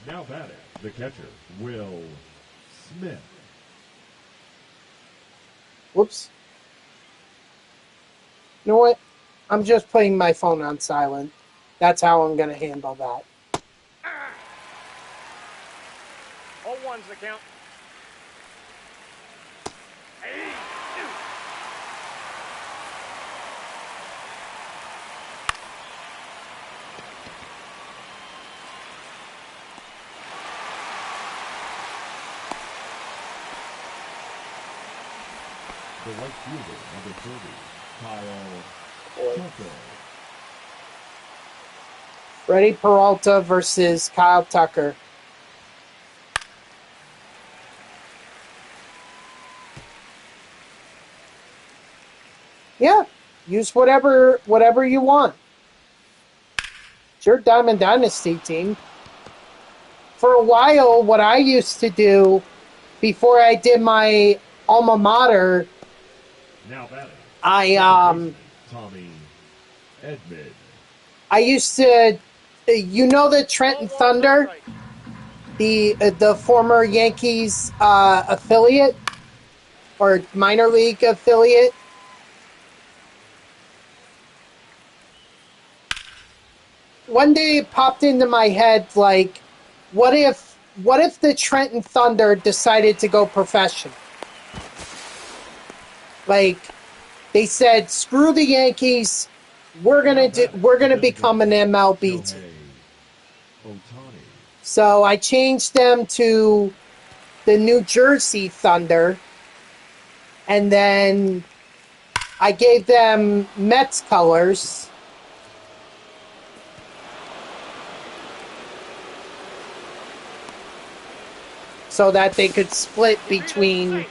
Now batting, the catcher, Will Smith. Whoops. You know what? I'm just putting my phone on silent. That's how I'm going to handle that. All 1's the count. Hey, 2. The right fielder, number 30, Kyle Tucker. Freddie Peralta versus Kyle Tucker. Yeah, use whatever you want. It's your Diamond Dynasty team. For a while, what I used to do before I did my alma mater, Now batting, Tommy Edman. I used to, the Trenton Thunder, the former Yankees affiliate or minor league affiliate. One day it popped into my head, like, what if the Trenton Thunder decided to go professional? Like, they said, screw the Yankees, we're gonna become an MLB team. So I changed them to the New Jersey Thunder, and then I gave them Mets colors. So that they could split between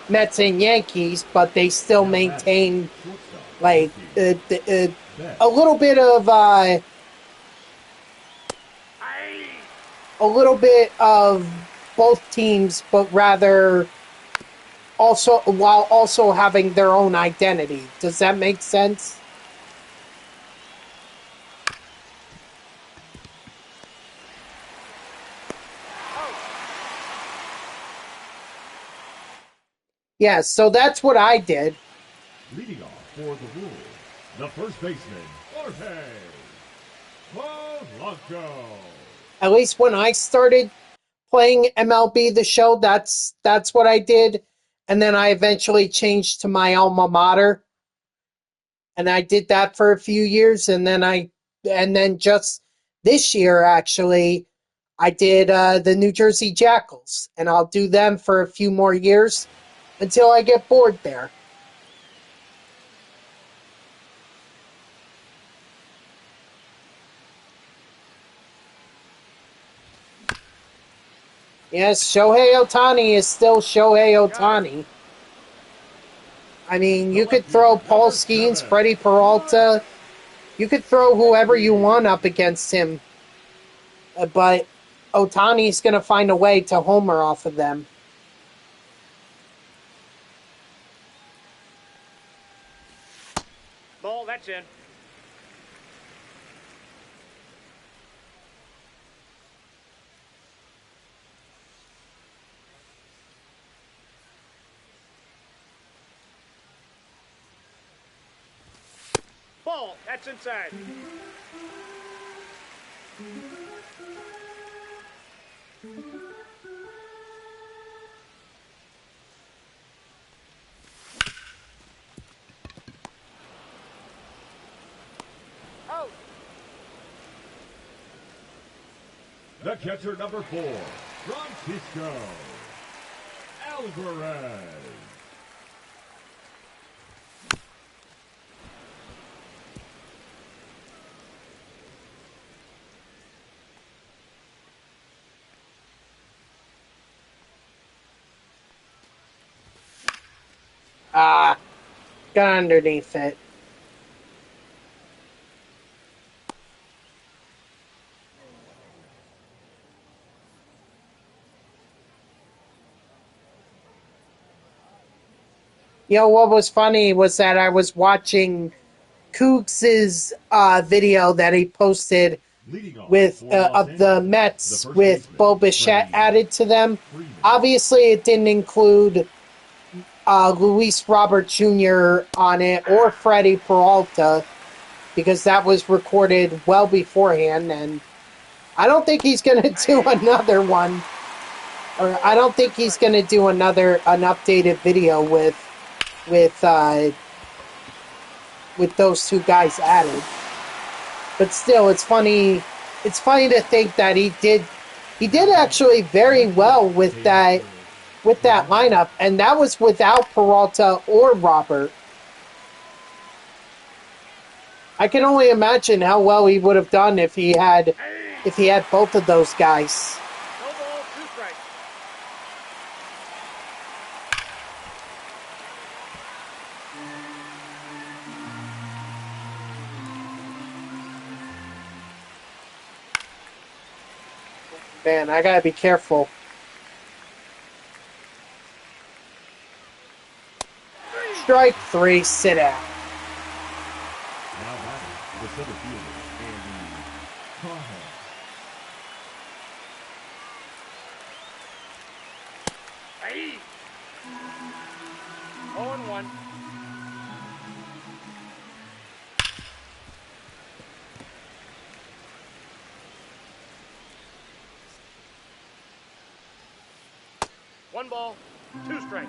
Mets and Yankees, but they still maintain like a little bit of both teams, but rather while also having their own identity. Does that make sense? Yeah, so that's what I did. Leading off for the Wolves, the first baseman, Jorge Polanco. At least when I started playing MLB The Show, that's what I did. And then I eventually changed to my alma mater. And I did that for a few years, and then just this year actually I did the New Jersey Jackals, and I'll do them for a few more years until I get bored there. Yes, Shohei Ohtani is still Shohei Ohtani. I mean, you could throw Paul Skeens, Freddie Peralta, you could throw whoever you want up against him, but Ohtani's going to find a way to homer off of them. Ball, that's in. Ball, that's inside. Out. The catcher, number 4, Francisco Alvarez. Got underneath it. You know, what was funny was that I was watching Cougs's video that he posted with of the Mets with Bo Bichette added to them. Obviously, it didn't include Luis Robert Jr. on it or Freddie Peralta because that was recorded well beforehand, and I don't think he's going to do another one, or I don't think he's going to do an updated video with those two guys added. But still, it's funny. It's funny to think that he did actually very well with that lineup, and that was without Peralta or Robert. I can only imagine how well he would have done if he had both of those guys. No ball, 2 strikes. Man, I gotta be careful. Strike 3, sit out. Now batting, the center fielder, Andy Cahill. Hey. 0-1. One ball, 2 strikes.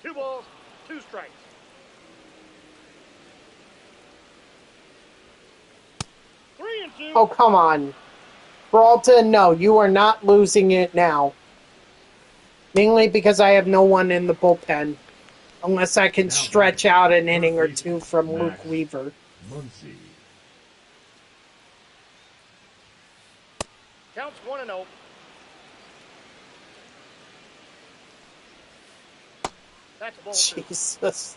Two balls, 2 strikes. Three and 2. Oh, come on. Peralta, no, you are not losing it now. Mainly because I have no one in the bullpen. Unless I can stretch out an inning or two from Luke Weaver. Muncy. Counts 1-0. That's ball 2. Jesus.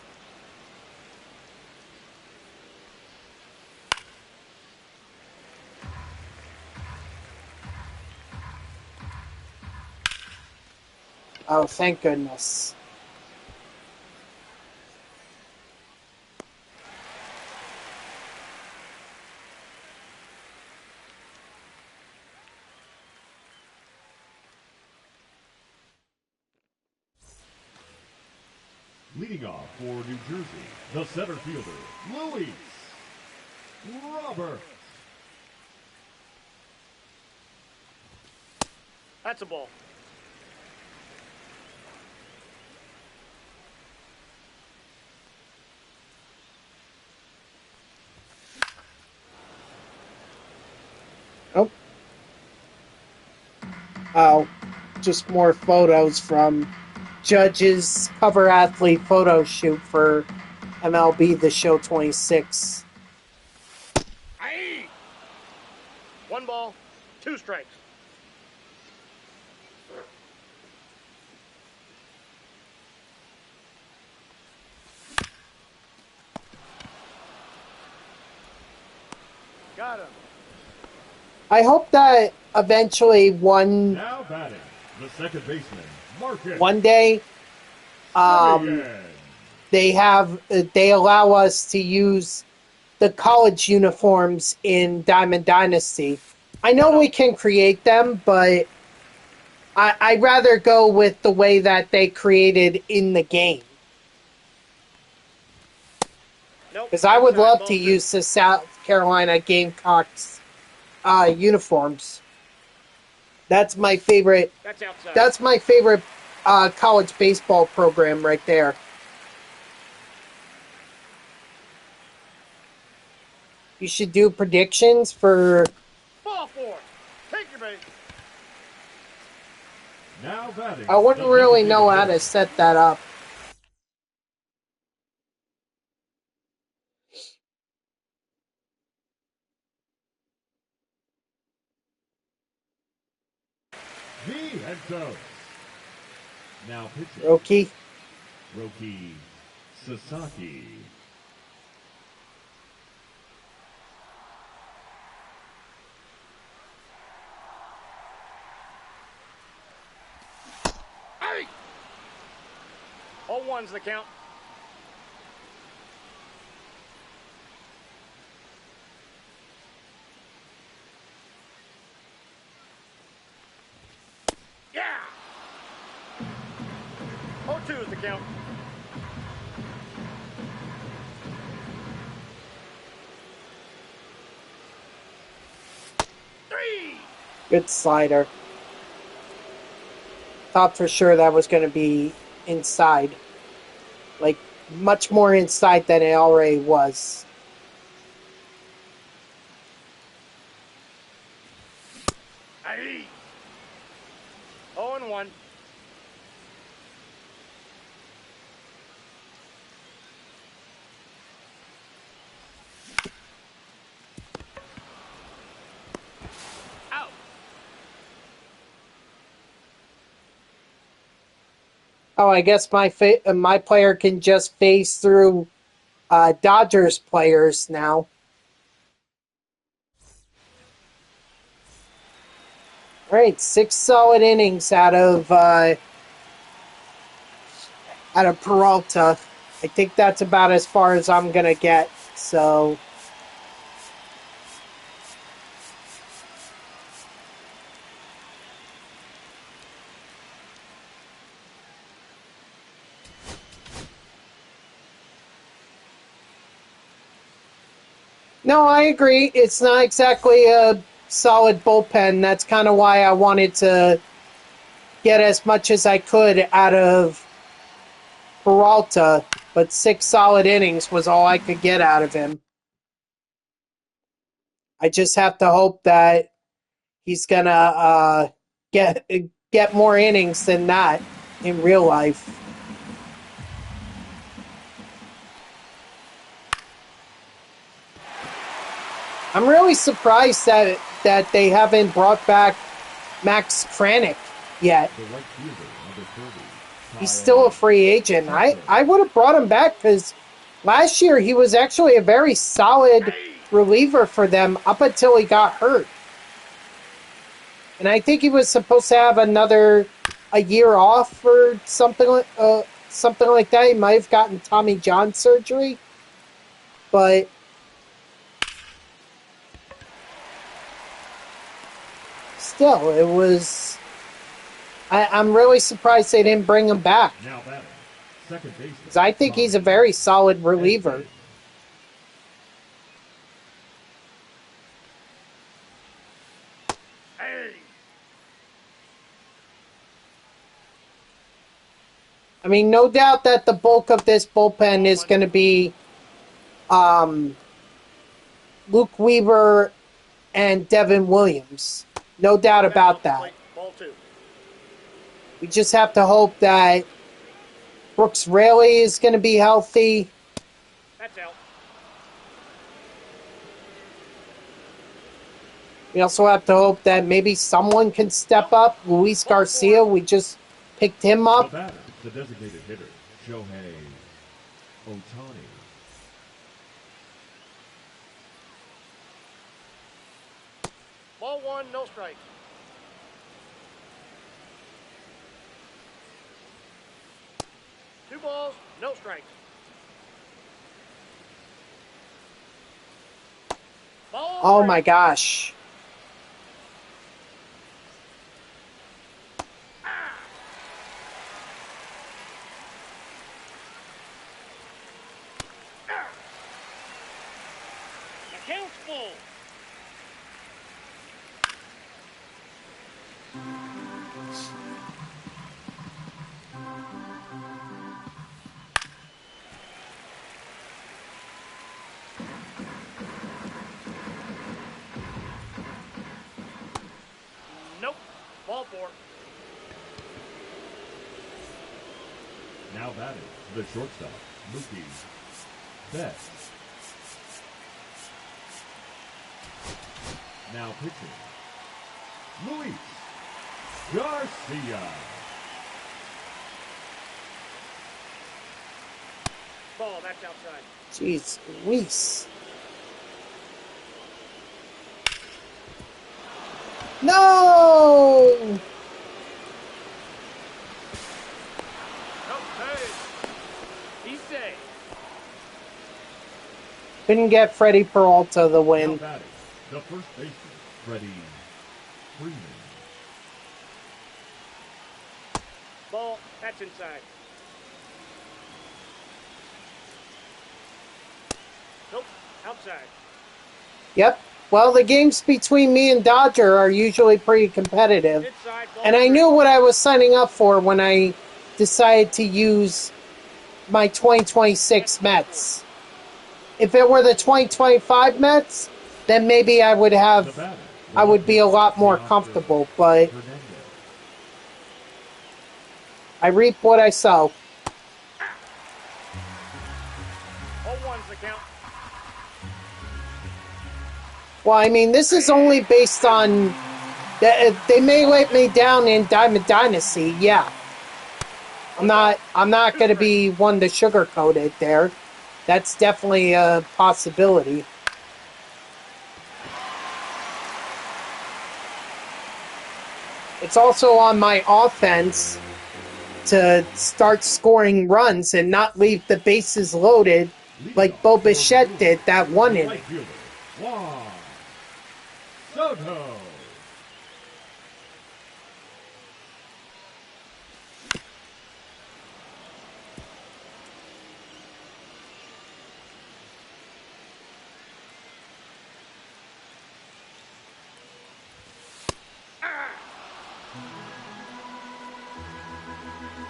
Oh, thank goodness. Leading off for New Jersey, the center fielder, Luis Robert. That's a ball. Oh. Oh, just more photos from Judge's cover athlete photo shoot for MLB The Show 26. Aye. 1 ball, 2 strikes. Got him. I hope that eventually Now batting, the second baseman, Marcus. one day they allow us to use the college uniforms in Diamond Dynasty. I know we can create them, but I'd rather go with the way that they created in the game. Because I would love to use the South Carolina Gamecocks uniforms. That's my favorite. That's outside. That's my favorite college baseball program right there. You should do predictions for. Ball 4. Take your base. Now batting. I wouldn't really know how to set that up. Vientos. Now pitching. Roki Sasaki. Hey! 0-1's the count. Yeah! 0-2 is the count. Good slider. Thought for sure that was going to be inside. Like, much more inside than it already was. Aye. 0-1. Out. Oh, I guess my player can just phase through Dodgers players now. All right, 6 solid innings out of Peralta. I think that's about as far as I'm gonna get. So. No, I agree. It's not exactly a solid bullpen. That's kind of why I wanted to get as much as I could out of Peralta, but 6 solid innings was all I could get out of him. I just have to hope that he's gonna get more innings than that in real life. I'm really surprised that they haven't brought back Max Kranick yet. The right fielder, number 30. He's still a free agent. I would have brought him back because last year he was actually a very solid reliever for them up until he got hurt. And I think he was supposed to have a year off or something like that. He might have gotten Tommy John surgery, but still, it was. I'm really surprised they didn't bring him back. Now batting, Second baseman. 'Cause I think he's a very solid reliever. Hey. I mean, no doubt that the bulk of this bullpen is going to be Luke Weaver and Devin Williams. No doubt about that. Ball 2. We just have to hope that Brooks Raley is going to be healthy. That's out. We also have to hope that maybe someone can step up. Luis Garcia, we just picked him The up. batter, the designated hitter, Shohei Ohtani. Ball 1, no strikes. Two balls, no strikes. Ball Oh 3. my gosh. The count's full. Nope. Ball 4. Now batting, the shortstop, Mookie Betts. Now pitching, Luis Garcia. Ball, that's outside. Jeez, Luis. No! Okay. He's safe. Couldn't get Freddie Peralta the Now win. batting, the first baseman, Freddie Freeman. Ball, that's inside. Nope, outside. Yep. Well, the games between me and Dodger are usually pretty competitive. Inside, ball And I 3. knew what I was signing up for when I decided to use my 2026 Mets. If it were the 2025 Mets, then maybe I would be a lot more comfortable, but I reap what I sow. 0-1's the count. Well, I mean, this is only based on they may let me down in Diamond Dynasty. Yeah, I'm not going to be one to sugarcoat it there. That's definitely a possibility. It's also on my offense to start scoring runs and not leave the bases loaded like Bo Bichette did that one inning. Right fielder, Juan Soto.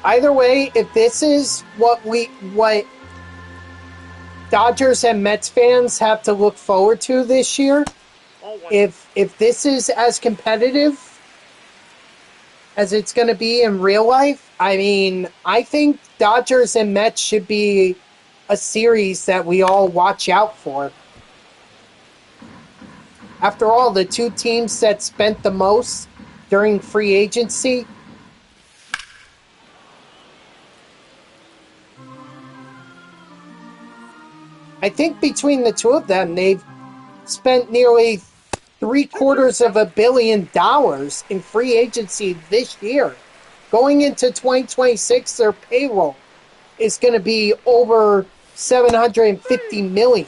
Either way, if this is what Dodgers and Mets fans have to look forward to this year, Ball 1. if this is as competitive as it's going to be in real life, I mean, I think Dodgers and Mets should be a series that we all watch out for. After all, the two teams that spent the most during free agency. I think between the two of them, they've spent nearly $750 million in free agency this year. Going into 2026, their payroll is going to be over $750 million.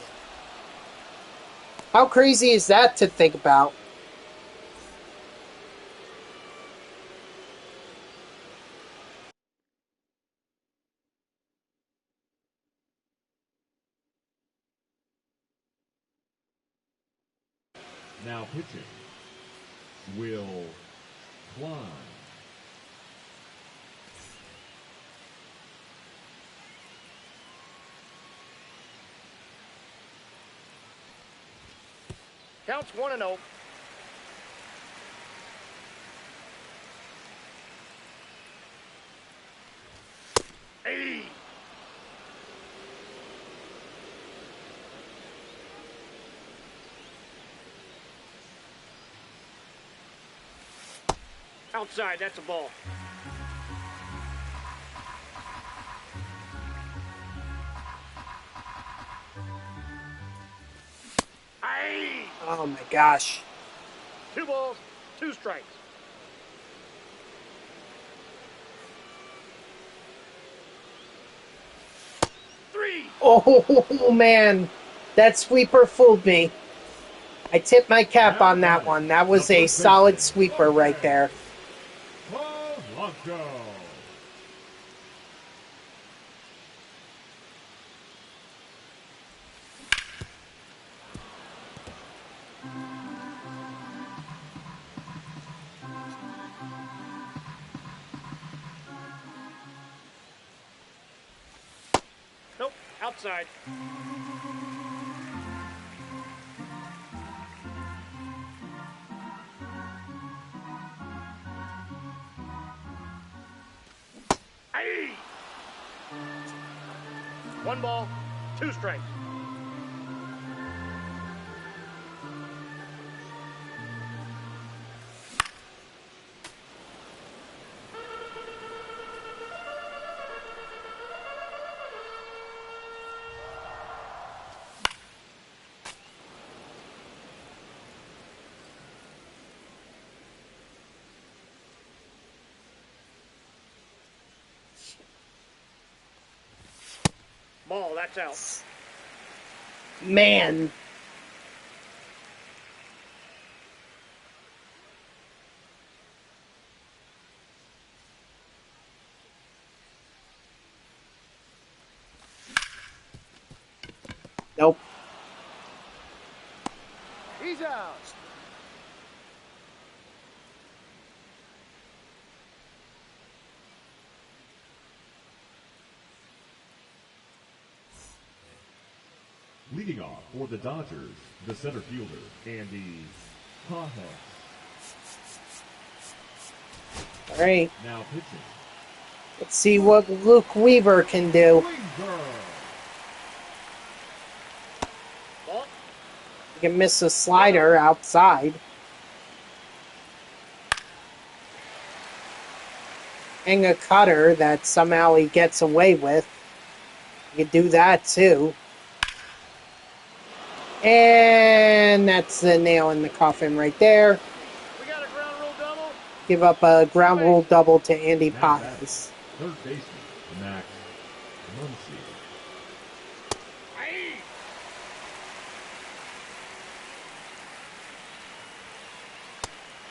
How crazy is that to think about? Now pitching, Will Klein. Counts 1-0. Hey! Outside, that's a ball. Aye! Oh my gosh. 2 balls, 2 strikes. Oh man, that sweeper fooled me. I tipped my cap on that one. That was a solid sweeper right there. Polanco. Nope, outside. Aye! 1 ball, 2 strikes. Ball, that's out. Man. Nope. He's out. Leading off for the Dodgers, the center fielder, Andy Pajes. All right. Now pitching, Let's see what Luke Weaver can do. Weaver. Ball. He can miss a slider outside. And a cutter that somehow he gets away with. You can do that too. And that's the nail in the coffin right there. We got a ground rule double. Give up a ground rule double to Andy Pajes. Third baseman, Max Muncy. Aye!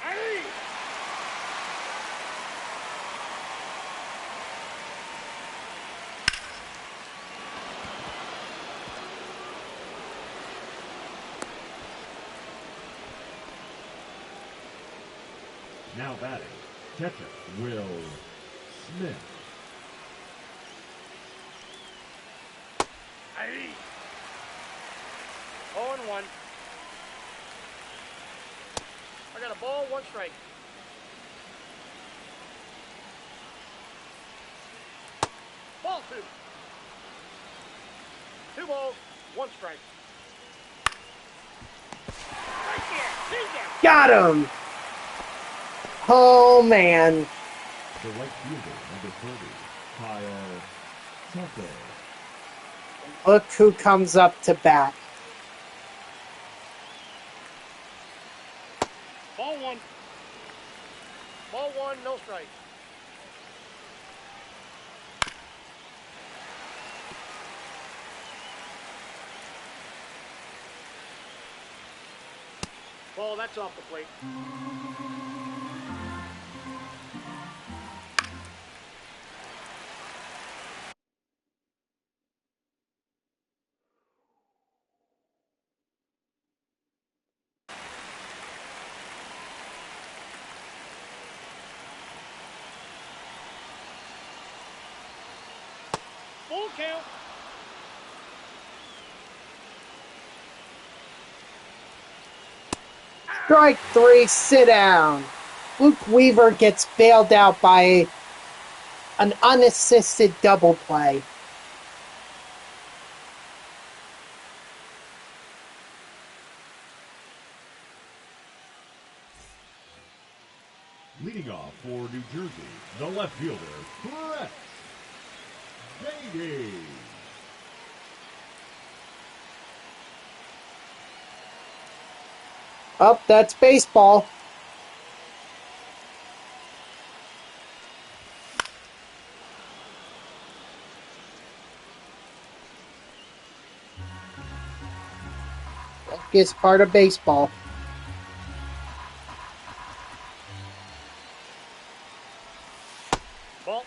Aye! Now batting, catcher, Will Smith. Aye! 0-1. I got a ball, 1 strike. Ball 2. 2 balls, 1 strike. Right there. He's there. Got him! Oh man. The right fielder, number 30, Kyle Tucker. Look who comes up to bat. Ball 1. Ball 1, no strike. Ball, that's off the plate. Full count. Strike 3, sit down. Luke Weaver gets bailed out by an unassisted double play. Leading off for New Jersey, the left fielder, Brett Beatty. Oh, that's baseball. That is part of baseball. Ball.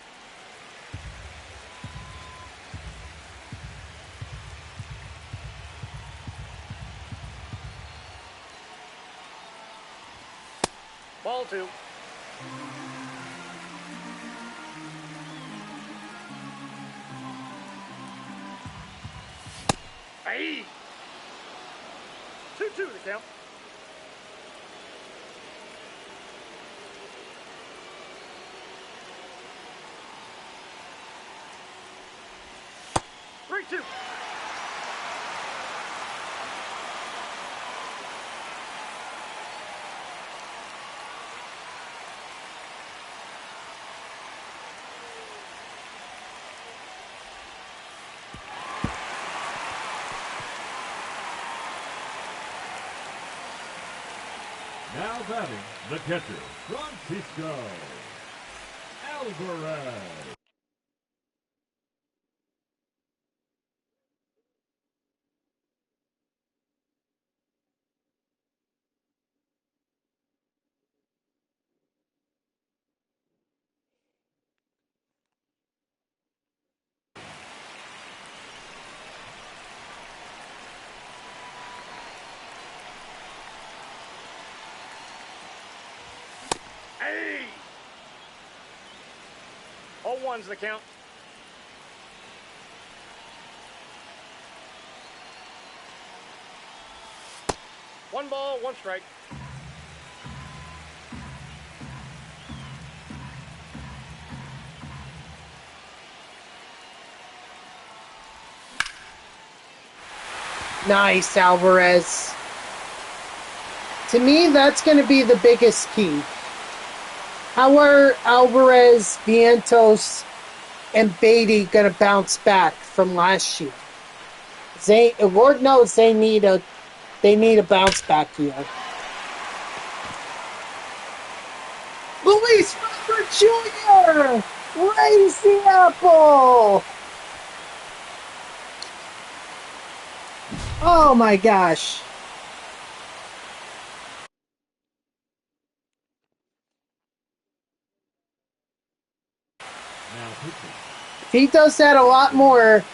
Ball 2. Hey! 2-2 the count. Three, 2. Now batting, the catcher, Francisco Alvarez. Hey! All ones the count. One ball, one strike. Nice, Alvarez. To me, that's going to be the biggest key. How are Alvarez, Vientos, and Beatty going to bounce back from last year? Lord knows they need a bounce back year. Luis Robert Jr. raise the apple. Oh my gosh. Now pitching, If he does that a lot more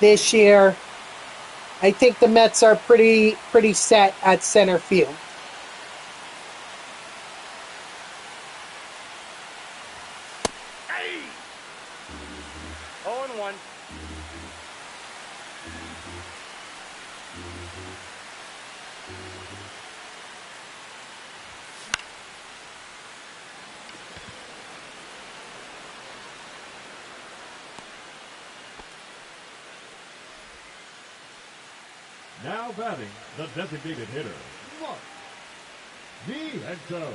this year, I think the Mets are pretty set at center field. Hey! 0-1. now batting, the designated hitter, Mark Vientos.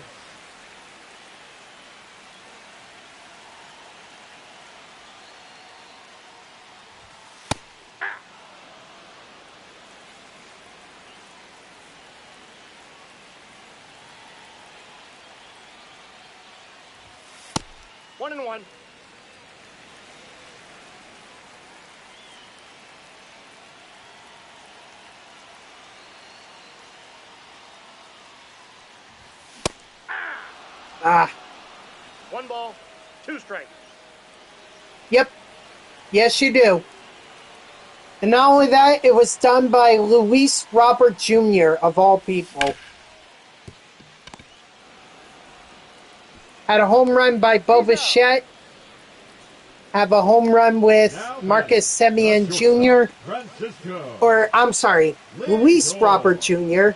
One and one. Ah, One ball, two strikes. yep. Yes, you do. And not only that, it was done by Luis Robert Jr., of all people. Had a home run by Bo Bichette. have a home run with Now Marcus batting, the Semien shortstop, Jr. Francisco. Or, I'm sorry, Luis Lindor. Robert Jr.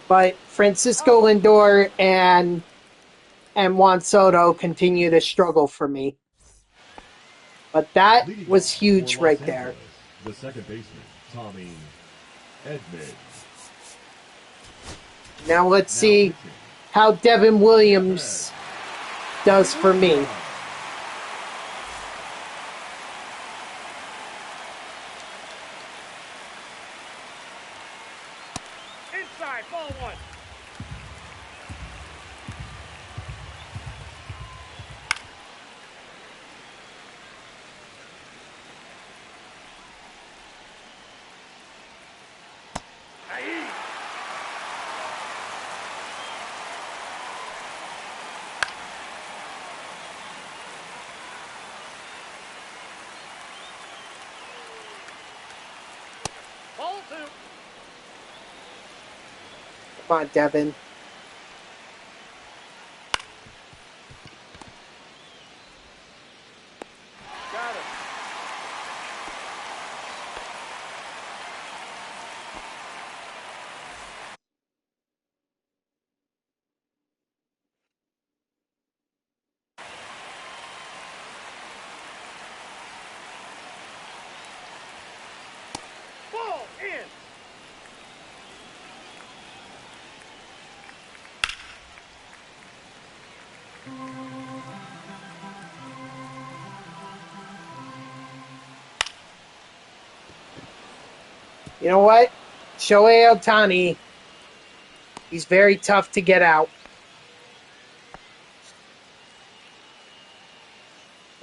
But Francisco Lindor and Juan Soto continue to struggle for me. But that Leading was off huge for Los right there. Angeles, the second baseman, Tommy Edman. Now let's Now see pitching, how Devin Williams does for me. Inside, ball one. Naive. Ball two. Come on, Devin. Got it. Ball in. You know what? Shohei Ohtani, he's very tough to get out.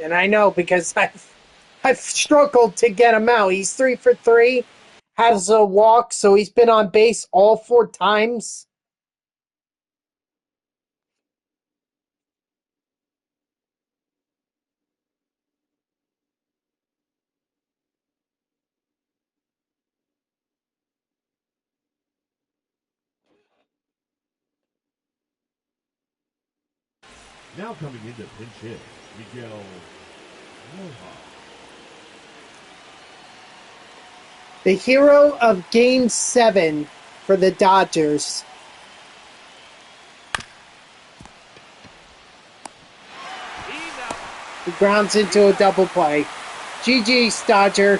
And I know because I've struggled to get him out. He's 3 for 3, has a walk, so he's been on base all 4 times. Now coming into pinch hit, Miguel Rojas. The hero of Game 7 for the Dodgers. He's out. He grounds into a double play. GG's, Dodger.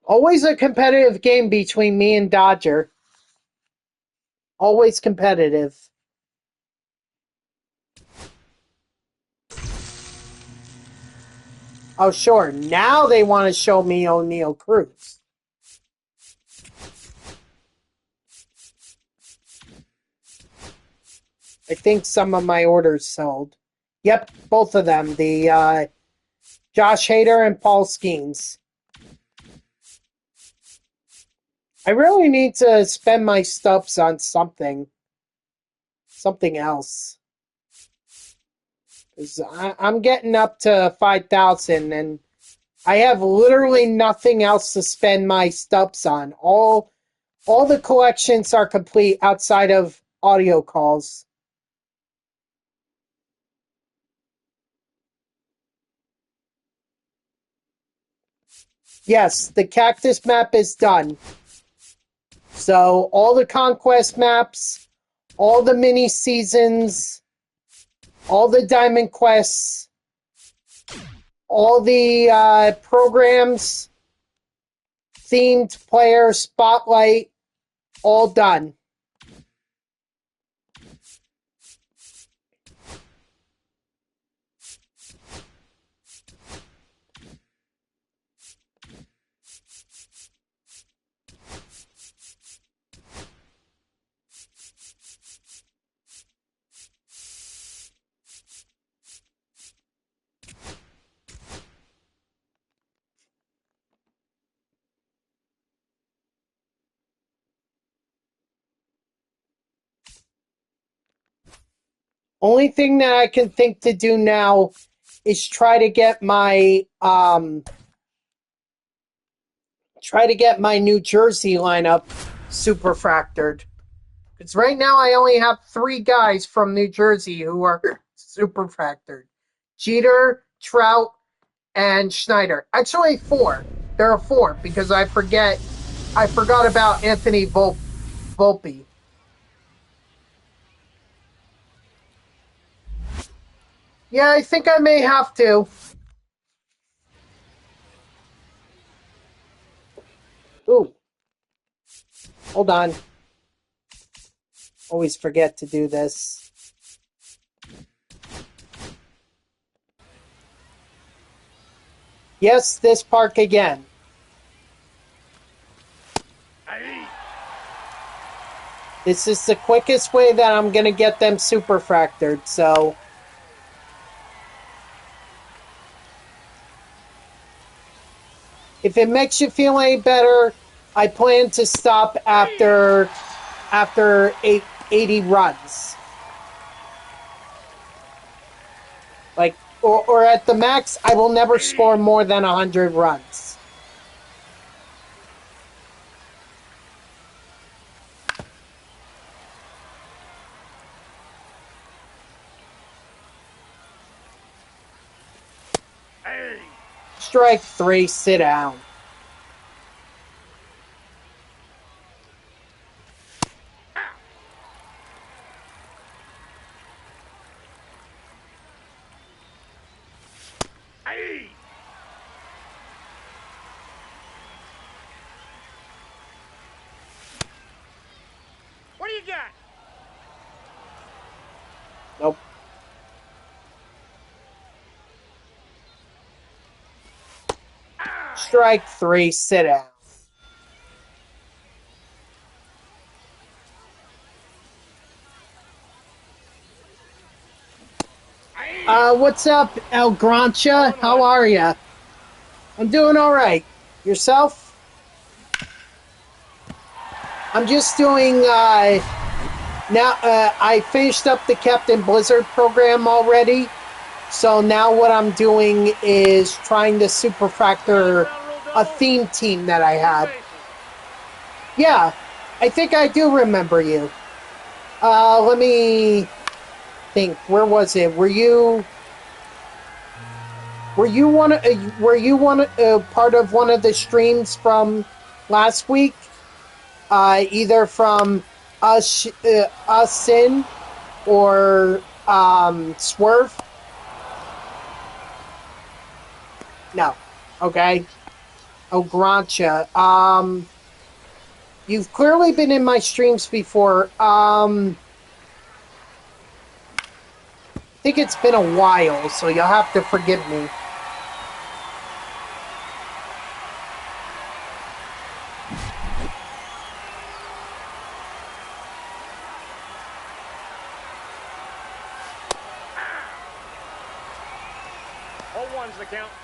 Always a competitive game between me and Dodger. Always competitive. Oh, sure. Now they want to show me O'Neal Cruz. I think some of my orders sold. Yep, both of them. The Josh Hader and Paul Skeens. I really need to spend my stubs on something else. 'Cause I'm getting up to 5,000 and I have literally nothing else to spend my stubs on. All the collections are complete outside of audio calls. Yes, the cactus map is done. So all the conquest maps, all the mini seasons, all the diamond quests, all the programs, themed player, spotlight, all done. Only thing that I can think to do now is try to get my New Jersey lineup superfractored. Because right now I only have 3 guys from New Jersey who are superfractored. Jeter, Trout, and Schneider. Actually 4. There are 4 because I forgot about Anthony Volpe. Yeah, I think I may have to. Ooh. Hold on. Always forget to do this. Yes, this park again. This is the quickest way that I'm going to get them superfractored, so... If it makes you feel any better, I plan to stop after 80 runs. Like, or at the max, I will never score more than 100 runs. Strike 3, sit down. What do you got? Nope. Strike 3, sit down. What's up, El Grancha? How are ya? I'm doing alright. Yourself? I'm just doing, now, I finished up the Captain Blizzard program already. So now what I'm doing is trying to superfractor a theme team that I had. Yeah, I think I do remember you. Let me think. Where was it? Were you part of one of the streams from last week? Either from Sin or Swerve? No. Okay. Oh, Grancha. You've clearly been in my streams before. I think it's been a while, so you'll have to forgive me.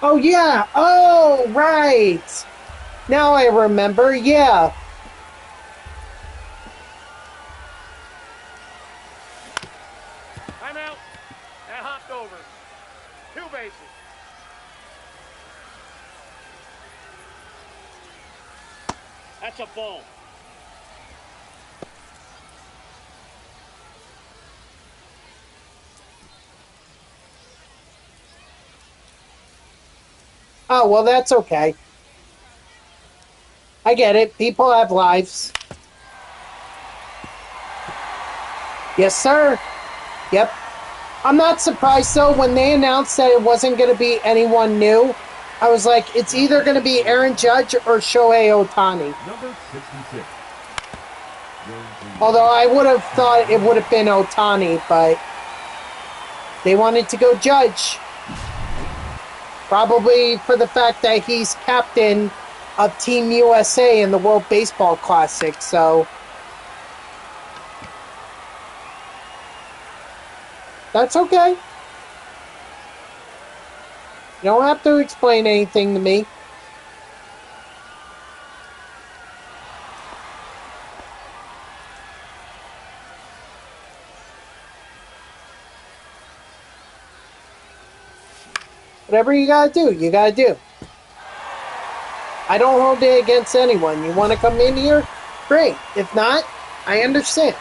Oh, yeah. Oh, right. Now I remember. Yeah. I'm out. That hopped over. 2 bases. That's a ball. Oh, well, that's okay. I get it. People have lives. Yes, sir. Yep. I'm not surprised, though, when they announced that it wasn't going to be anyone new. I was like, it's either going to be Aaron Judge or Shohei Ohtani. Number 66. Although I would have thought it would have been Ohtani, but they wanted to go Judge. Probably for the fact that he's captain of Team USA in the World Baseball Classic, so... That's okay. You don't have to explain anything to me. Whatever you gotta do, you gotta do. I don't hold it against anyone. You want to come in here? Great. If not, I understand.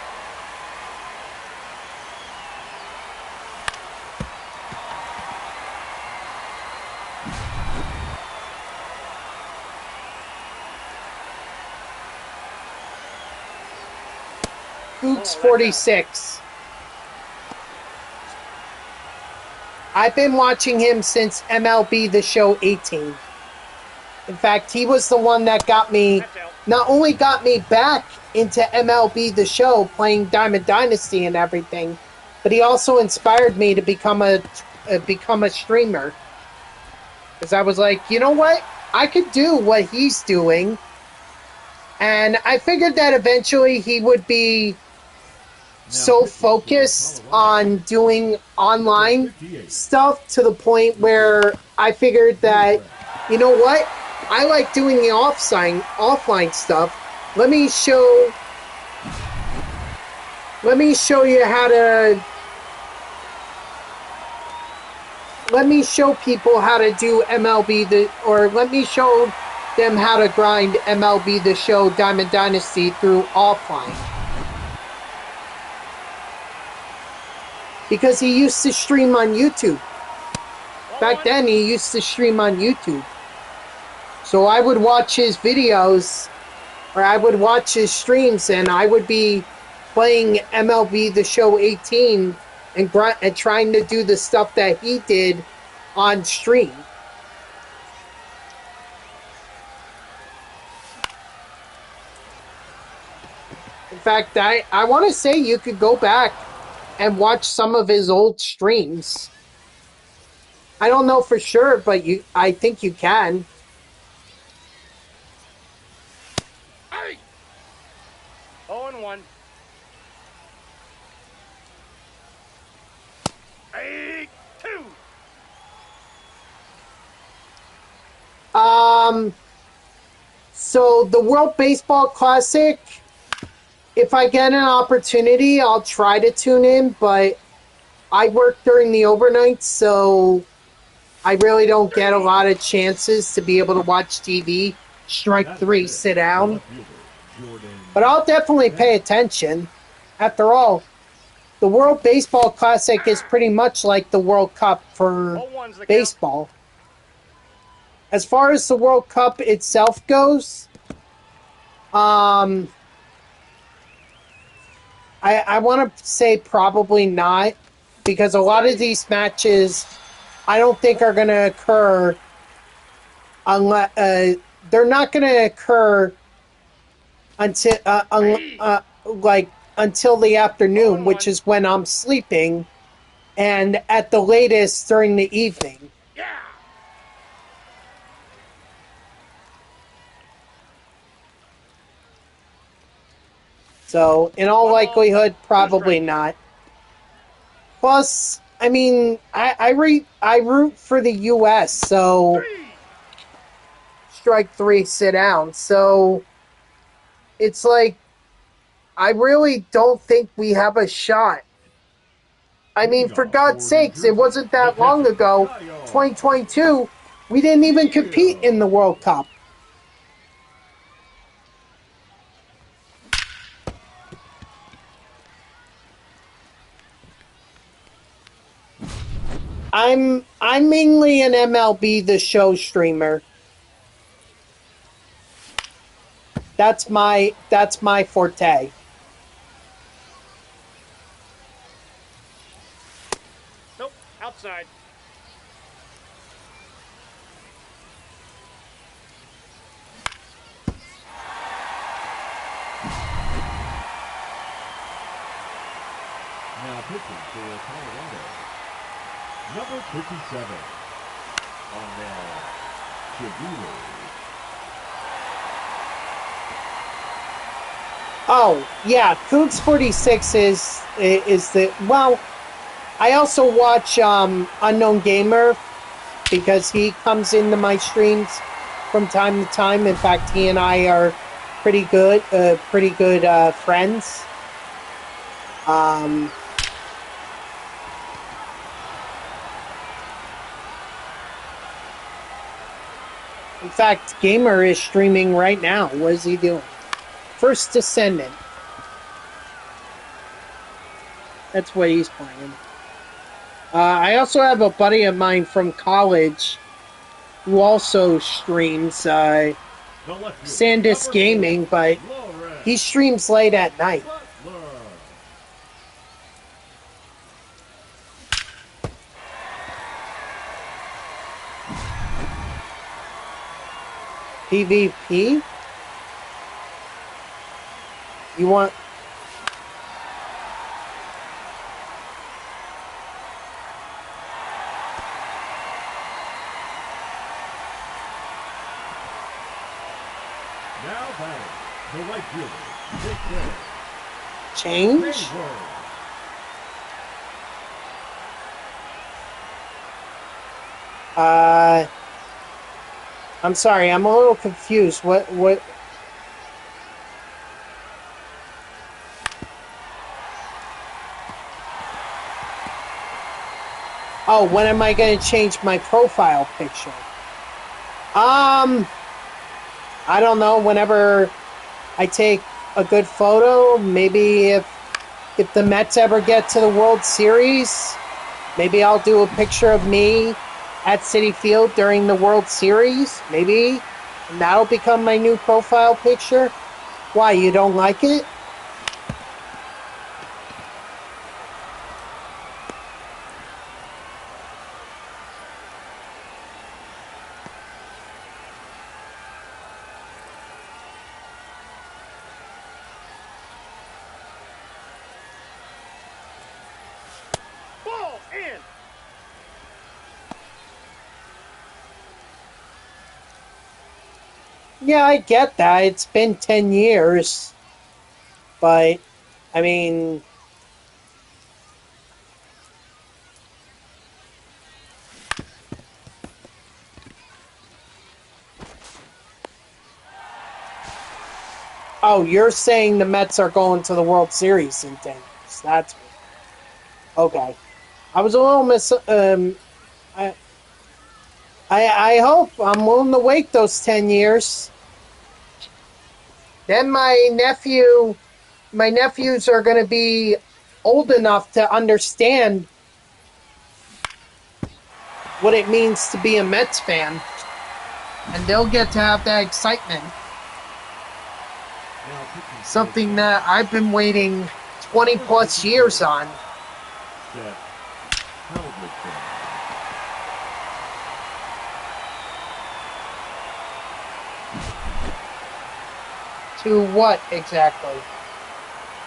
Gooks 46. I've been watching him since MLB The Show 18. In fact, he was the one that got me, not only got me back into MLB The Show, playing Diamond Dynasty and everything, but he also inspired me to become a streamer. Because I was like, you know what? I could do what he's doing. And I figured that eventually he would be so focused on doing online stuff to the point where I figured that, you know what? I like doing the offline stuff. Let me show you how to. Let me show people how to do let me show them how to grind MLB The Show Diamond Dynasty through offline. Because he used to stream on YouTube. Back then, he used to stream on YouTube. So I would watch his videos, or I would watch his streams, and I would be playing MLB The Show 18 and trying to do the stuff that he did on stream. In fact, I want to say you could go back and watch some of his old streams. I don't know for sure, but I think you can. Hey! 0-1. 8-2. So the World Baseball Classic, if I get an opportunity, I'll try to tune in, but I work during the overnight, so I really don't get a lot of chances to be able to watch TV. Strike 3, sit down. But I'll definitely pay attention. After all, the World Baseball Classic is pretty much like the World Cup for baseball. As far as the World Cup itself goes, I want to say probably not, because a lot of these matches I don't think are going to occur unless they're not going to occur until until the afternoon, which is when I'm sleeping, and at the latest during the evening. Yeah. So, in all likelihood, probably not. Plus, I mean, I root for the U.S., so strike 3, sit down. So, it's like, I really don't think we have a shot. I mean, for God's sakes, it wasn't that long ago, 2022, we didn't even compete in the World Cup. I'm mainly an MLB The Show streamer. That's my forte. Nope, outside. Now pitching for Colorado, number 57, Arnell Chiguro. Oh, yeah, Cougs 46 is the, well, I also watch Unknown Gamer because he comes into my streams from time to time. In fact, he and I are pretty good friends. In fact, Gamer is streaming right now. What is he doing? First Descendant. That's what he's playing. I also have a buddy of mine from college who also streams Sandus Gaming, but he streams late at night. PvP? You want... Now batting, the right fielder, Big Play. Change? I'm sorry, I'm a little confused. What? Oh, when am I going to change my profile picture? I don't know, whenever I take a good photo, maybe if the Mets ever get to the World Series, maybe I'll do a picture of me at Citi Field during the World Series, maybe, and that'll become my new profile picture. Why, you don't like it? Ball in. Yeah, I get that. It's been 10 years. But, I mean... Oh, you're saying the Mets are going to the World Series in 10 years. That's what... Okay. I was a little I hope I'm willing to wait those 10 years. Then my nephews are going to be old enough to understand what it means to be a Mets fan. And they'll get to have that excitement. Something that I've been waiting 20 plus years on. To what exactly?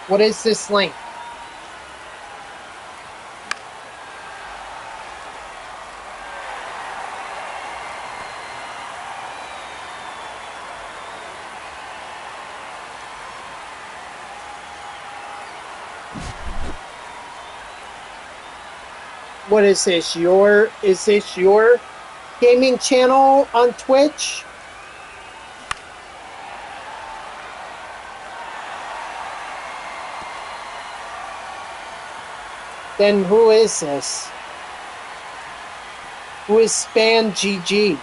What is this link? What is this? Is this your gaming channel on Twitch? Then who is this? Who is Span GG?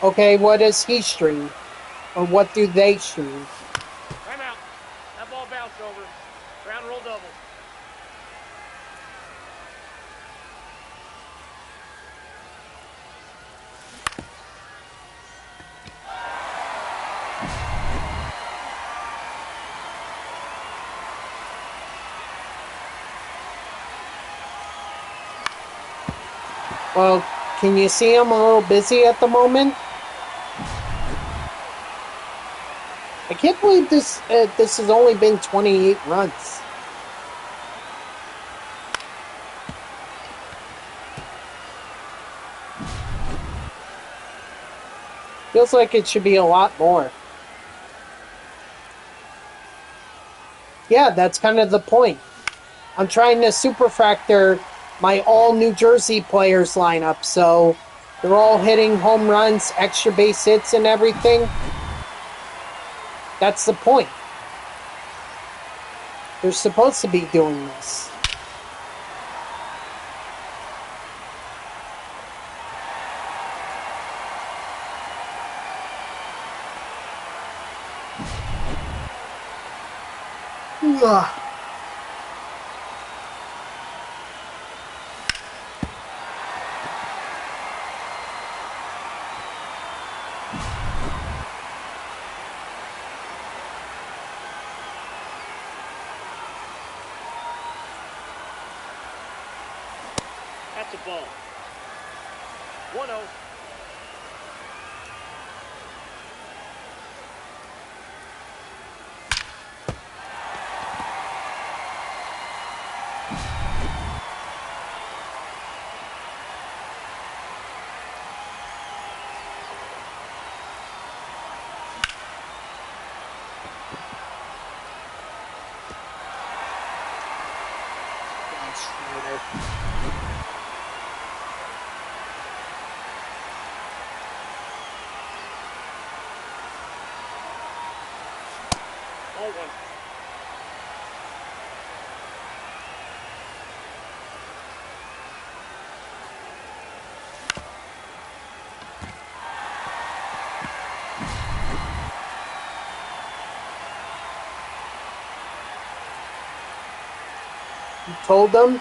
Okay, what does he stream? Or what do they stream? Time out. That ball bounced over. Ground roll double. Well, can you see I'm a little busy at the moment? I can't believe this has only been 28 runs. Feels like it should be a lot more. Yeah, that's kind of the point. I'm trying to superfractor my all New Jersey players lineup, so they're all hitting home runs, extra base hits, and everything. That's the point. They're supposed to be doing this. Ugh. That's a ball. 1-0. Ball 1. You told them?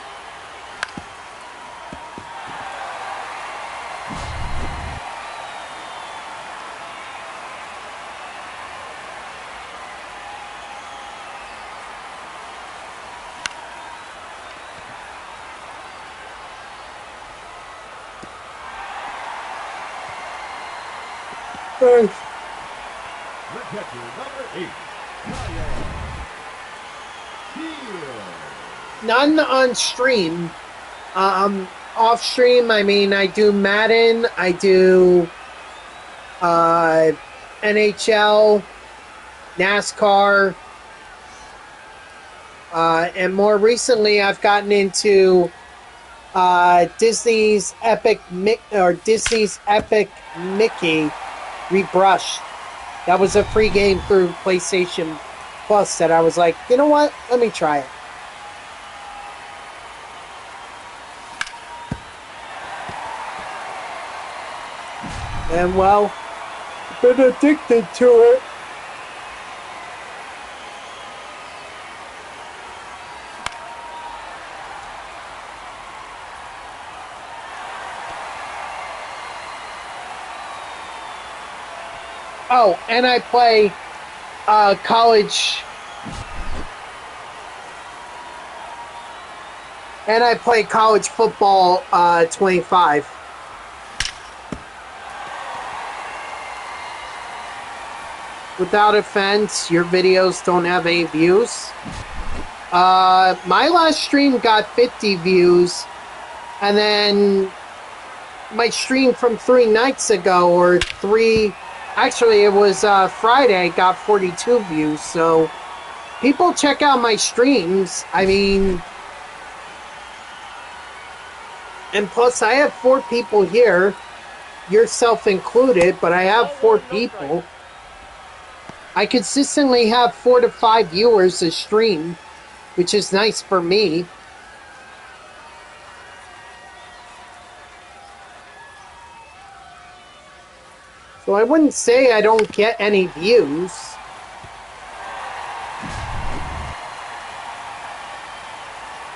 The catcher, number 8, Kyle Shields. None on stream. Off stream, I mean, I do Madden, I do NHL, NASCAR, and more recently, I've gotten into Disney's Epic Mickey Rebrushed. That was a free game through PlayStation Plus that I was like, you know what? Let me try it. And well, been addicted to it. Oh, and I play college. And I play college football 25. Without offense, your videos don't have any views. My last stream got 50 views, and then my stream from 3 nights ago, or 3, actually it was Friday, got 42 views. So people check out my streams. I mean, and plus I have 4 people here, yourself included, but I have 4 people. I consistently have 4 to 5 viewers a stream, which is nice for me. So I wouldn't say I don't get any views.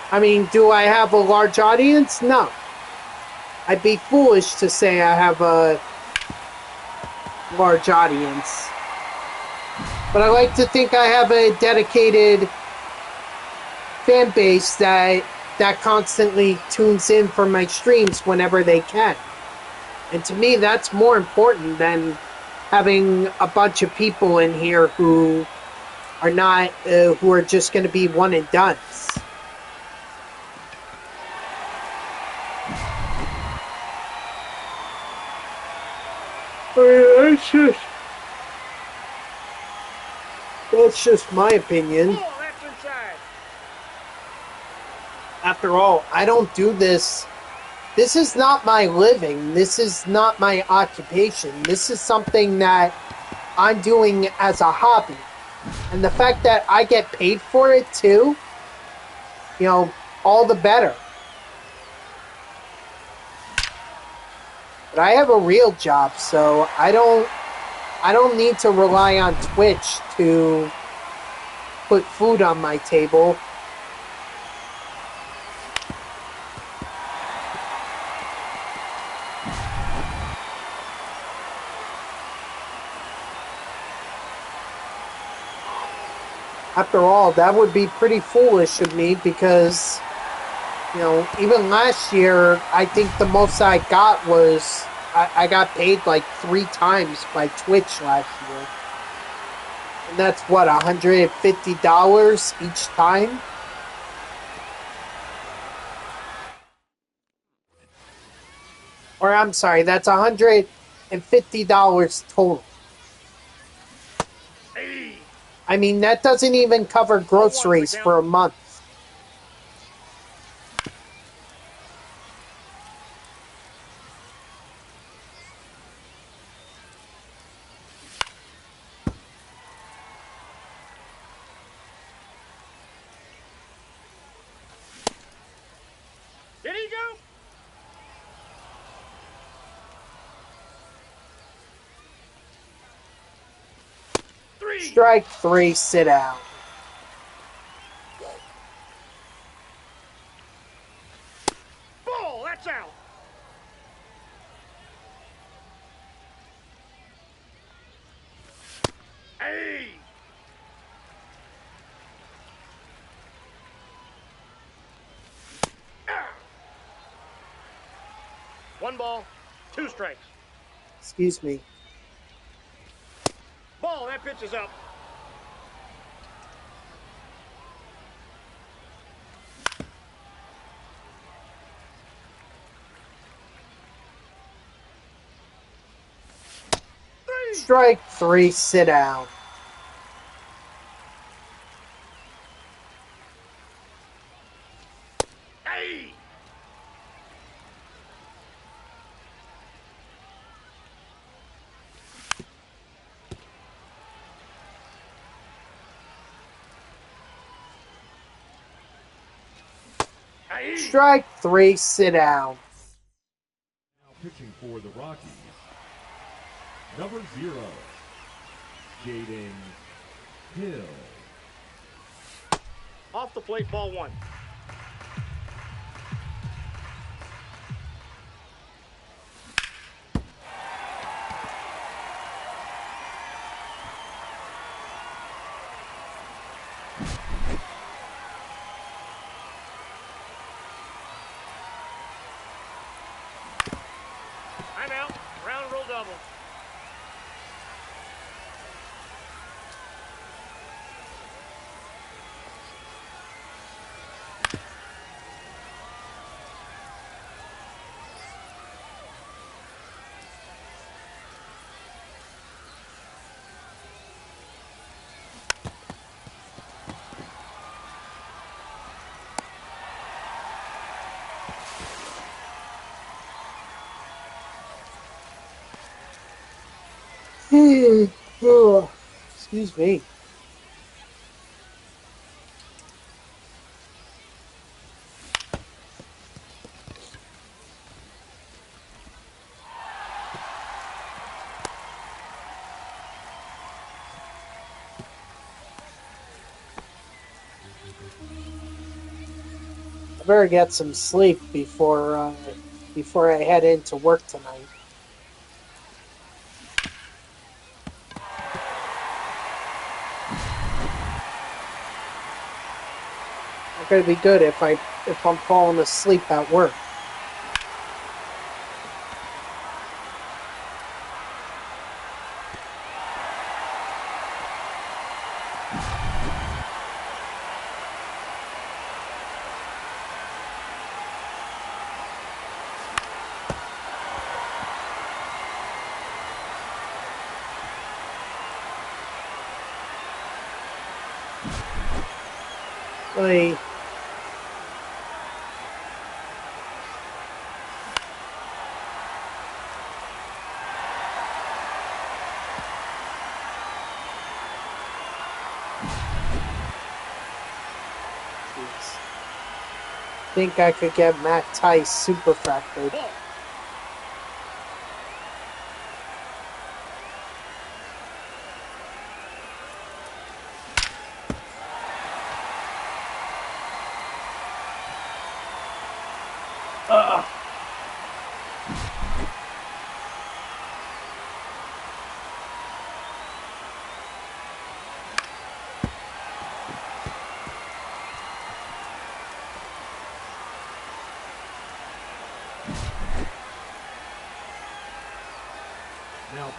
I mean, do I have a large audience? No. I'd be foolish to say I have a large audience. But I like to think I have a dedicated fan base that constantly tunes in for my streams whenever they can. And to me, that's more important than having a bunch of people in here who are not, who are just going to be one and dones. That's just my opinion. Oh, that's inside. After all, I don't do this. This is not my living. This is not my occupation. This is something that I'm doing as a hobby. And the fact that I get paid for it too, you know, all the better. But I have a real job, so I don't need to rely on Twitch to put food on my table. After all, that would be pretty foolish of me because, you know, even last year, I think the most I got was, I got paid like 3 times by Twitch last year. And that's what, $150 each time? Or I'm sorry, that's $150 total. I mean, that doesn't even cover groceries for a month. Did he go? Strike 3, sit out. Ball, that's out. Hey. One ball, 2 strikes. Excuse me. Ball, that pitch is up. Strike 3, sit down. Hey. Strike 3, sit down. Now pitching for the Rockies, number 0, Jaden Hill. Off the plate, ball 1. I'm out. Round roll double. Excuse me. I better get some sleep before I head into work tonight. Not gonna be good if I'm falling asleep at work. Like, think I could get Matt Tice superfractored. Now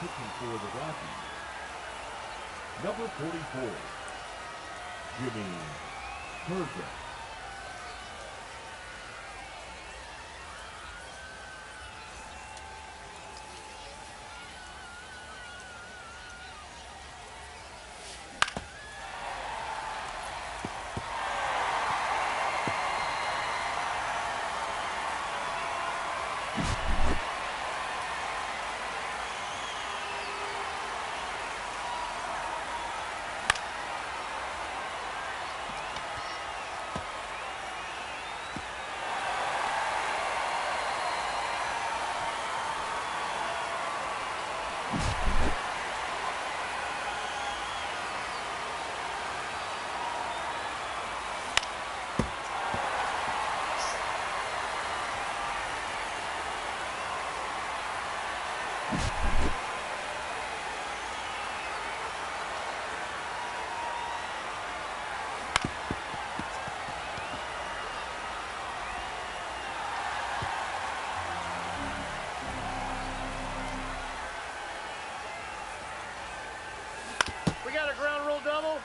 pitching for the Rockies, number 44, Jimmy Herger. We got a ground rule double.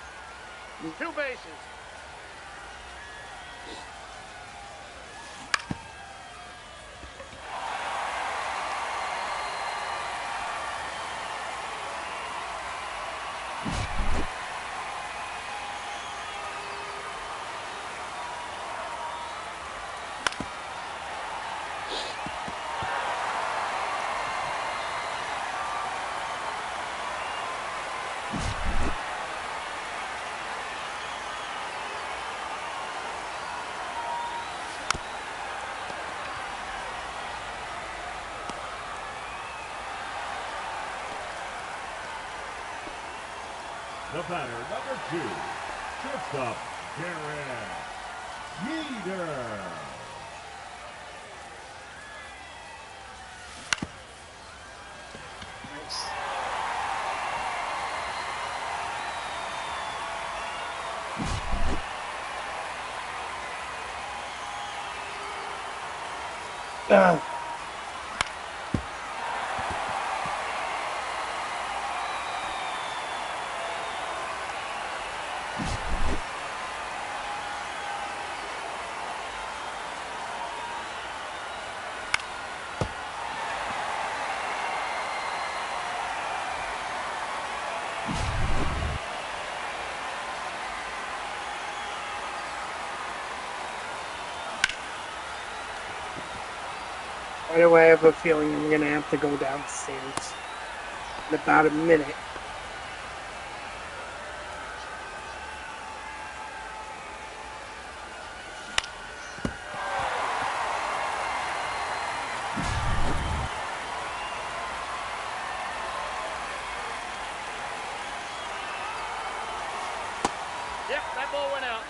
2 bases. The batter, number 2, shortstop, Derek Jeter. Why do I have a feeling I'm gonna have to go downstairs in about a minute? Yep, that ball went out.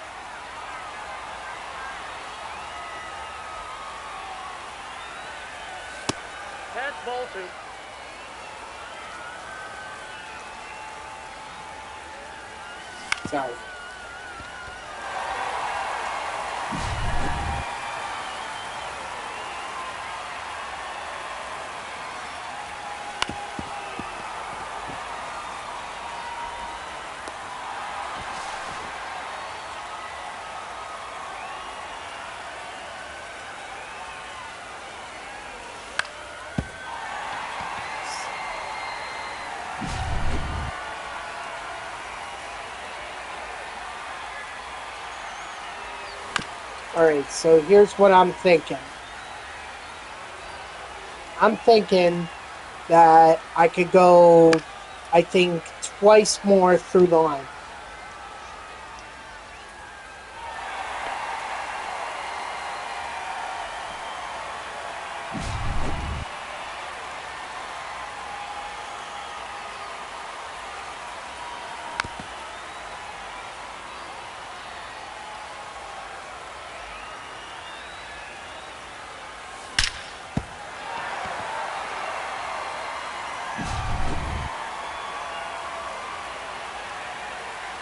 That's ball 2. Sorry. Alright, so here's what I'm thinking. I'm thinking that I could go, I think, twice more through the line.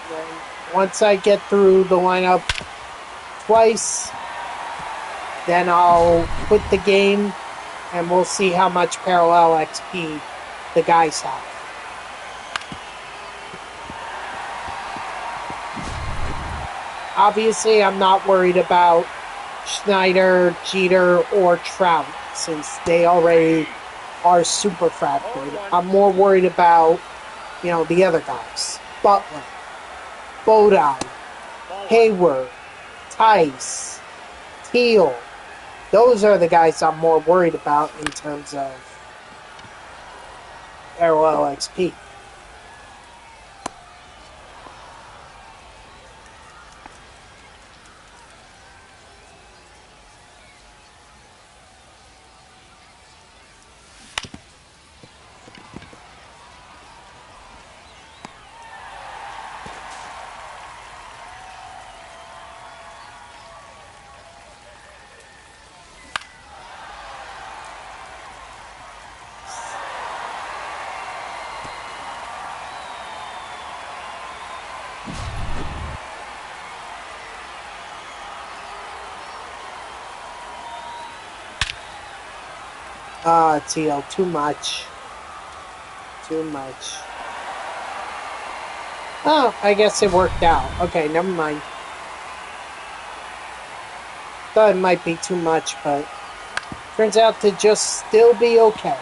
Then once I get through the lineup twice, then I'll quit the game and we'll see how much parallel XP the guys have. Obviously, I'm not worried about Schneider, Jeter, or Trout since they already are superfractored. I'm more worried about, the other guys. Butler, Bodine, Hayward, Tice, Teal. Those are the guys I'm more worried about in terms of parallel XP. Teal, too much. Too much. Oh, I guess it worked out. Okay, never mind. Thought it might be too much, but turns out to just still be okay.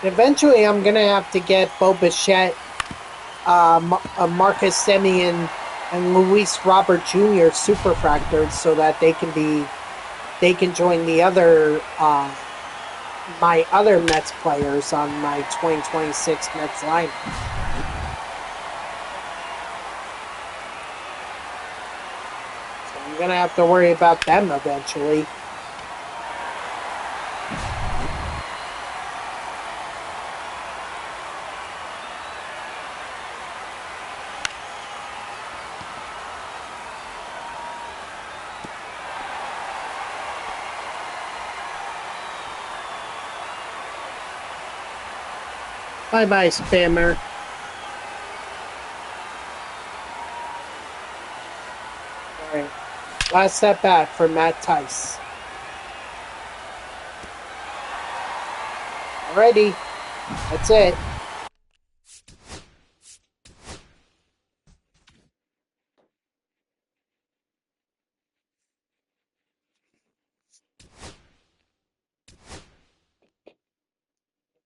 Eventually, I'm going to have to get Bo Bichette, Marcus Semien, and Luis Robert Jr. superfractored so that they can join the other, my other Mets players on my 2026 Mets lineup. So I'm going to have to worry about them eventually. Bye-bye, spammer. Alright. Last at bat for Matt Tice. Alrighty. That's it.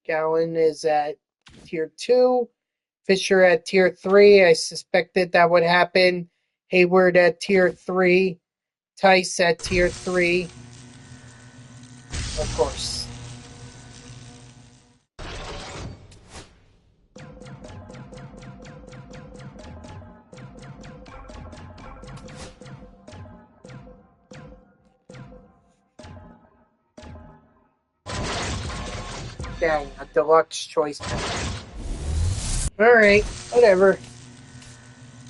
Gowan is at Tier 2. Fisher at Tier 3. I suspected that would happen. Hayward at Tier 3. Tice at Tier 3. Of course. Dang, a deluxe choice pack. Alright, whatever.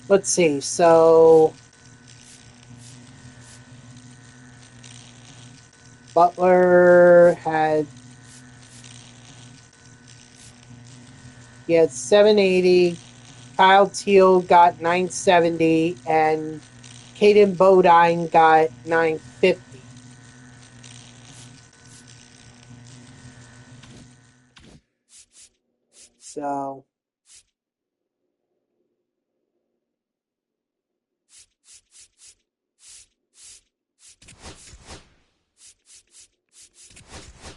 Let's see, so Butler had 780. Kyle Teal got 970, and Caden Bodine got 950. So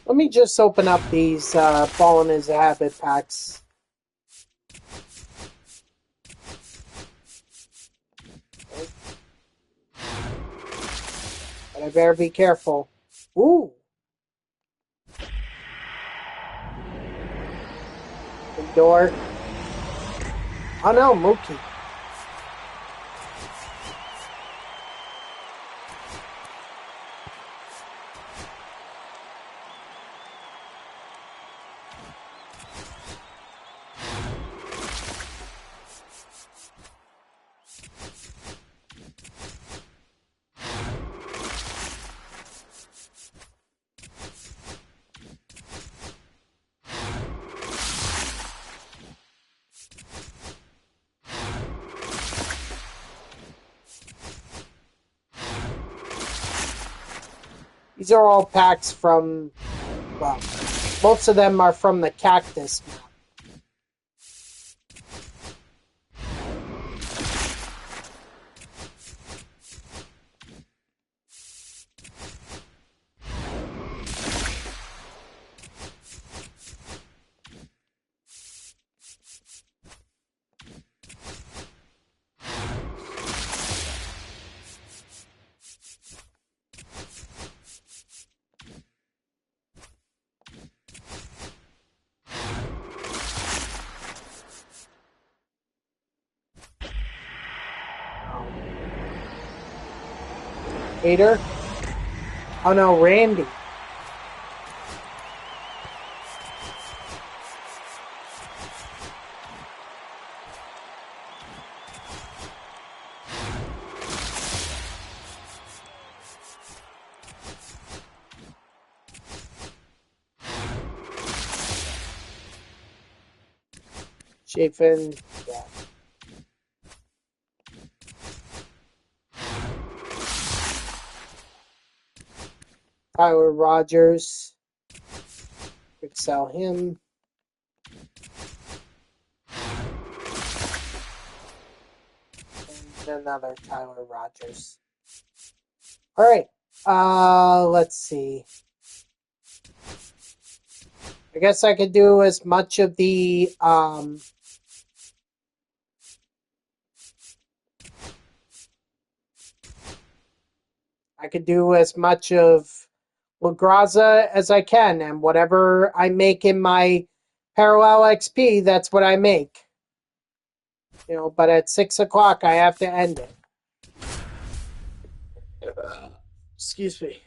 let me just open up these Ball in His Habit packs. But I better be careful. Ooh. Door. Oh no, Mookie. These are all packs from, well, most of them are from the Cactus map. Hater? Oh no, Randy. Chafin, yeah. Tyler Rogers. Could sell him. And another Tyler Rogers. Alright. Let's see. I guess I could do as much of the I could do as much of LaGraza as I can, and whatever I make in my parallel XP, that's what I make. You know, but at 6 o'clock I have to end it. Excuse me.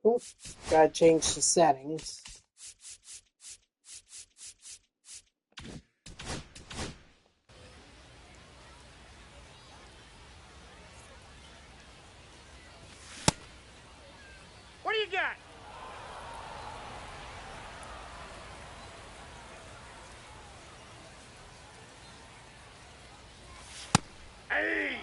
Ooh, gotta change the settings. What do you got? Hey!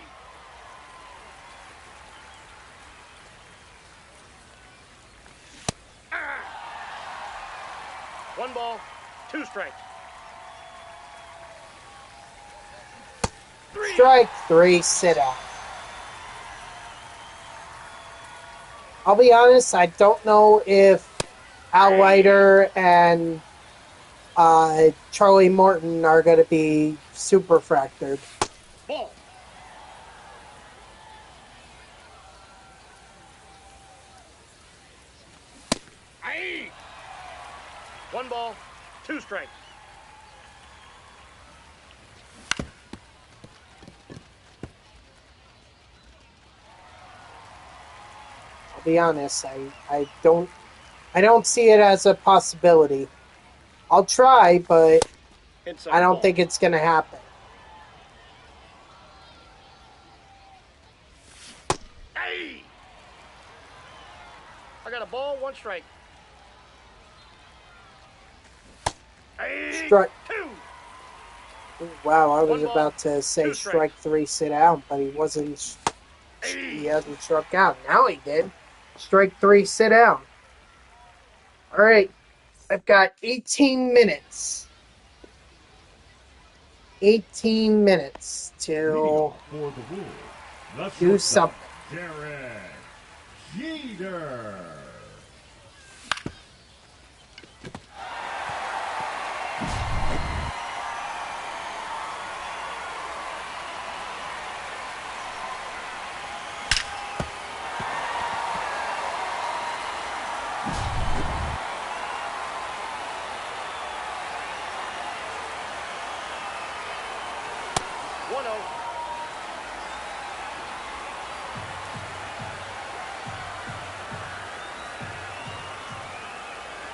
1 ball, 2 strikes. Strike 3, sit out. I'll be honest, I don't know if Al Leiter and Charlie Morton are going to be superfractored. Ball. Aye. 1 ball, 2 strikes. I'll be honest, I don't see it as a possibility. I'll try, but Inside I don't ball. think it's going to happen. one strike. Strike. 2. Wow, I was One ball, about to say 2 strike strikes. 3, sit out, but he wasn't. He hasn't struck out. Now he did. Strike 3, sit down. All right, I've got 18 minutes. 18 minutes Leading to off for the Wolves, the do shortstop, something. Derek Jeter.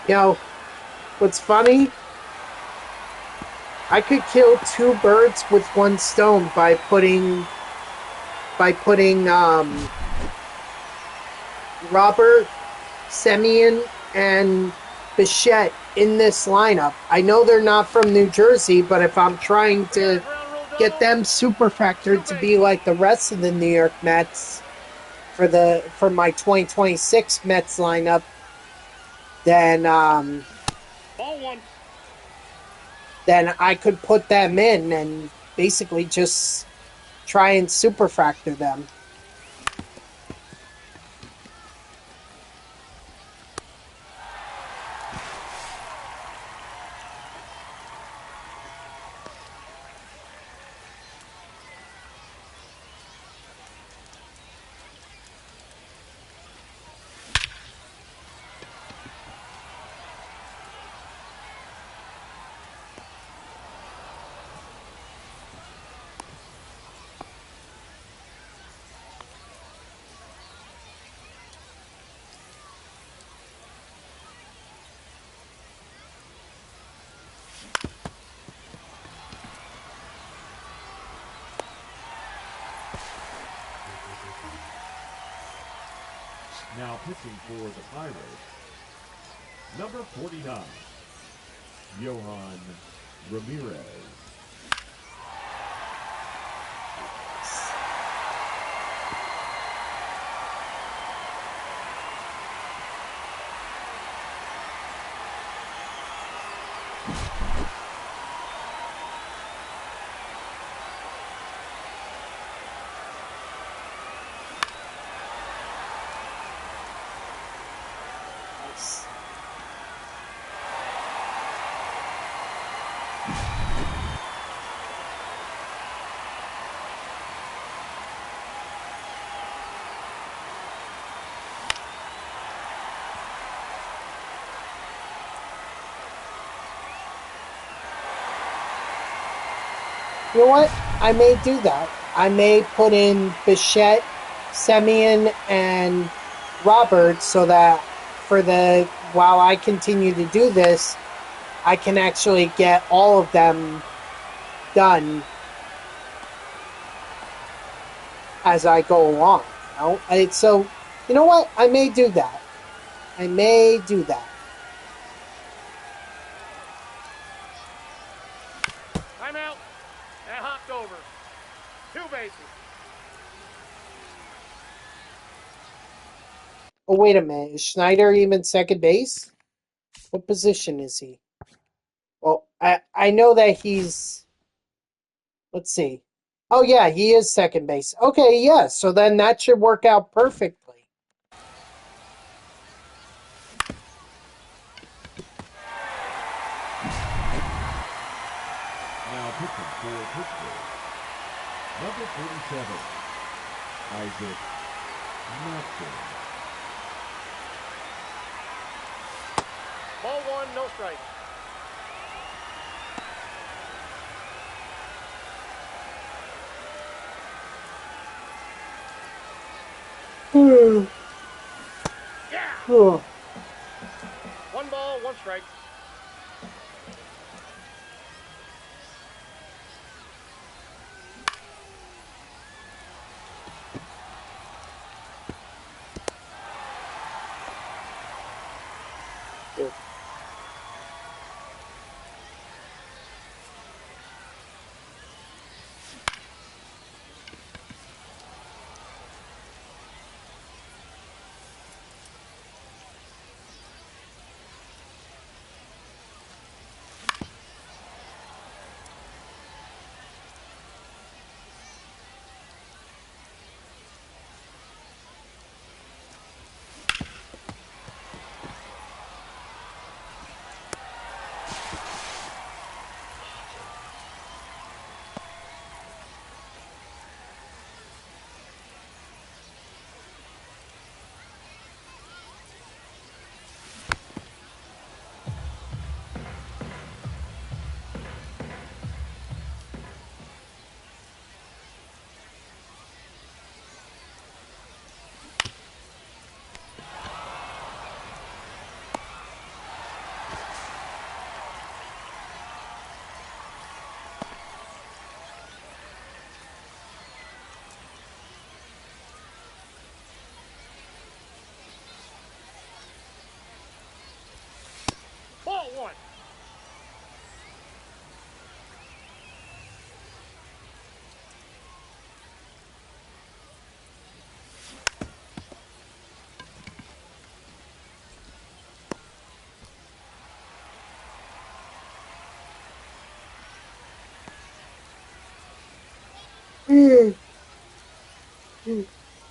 You know, what's funny? I could kill 2 birds with 1 stone by putting Robert, Semien, and Bichette in this lineup. I know they're not from New Jersey, but if I'm trying to get them superfractored to be like the rest of the New York Mets for my 2026 Mets lineup, then Ball 1. then I could put them in and basically just try and superfractor them. Now pitching for the Pirates, number 49, Johan Ramirez. You know what? I may do that. I may put in Bichette, Semien, and Robert so that while I continue to do this, I can actually get all of them done as I go along. So, you know what? I may do that. I may do that. Timeout. And hopped over. 2 bases. Oh, wait a minute. Is Schneider even second base? What position is he? Well, I know that he's... Let's see. Oh, yeah, he is second base. Okay, yeah, so then that should work out perfectly. Now pitching for Pittsburgh, number 47, Isaac Matson. Ball 1, no strike. Yeah. 1 ball, 1 strike.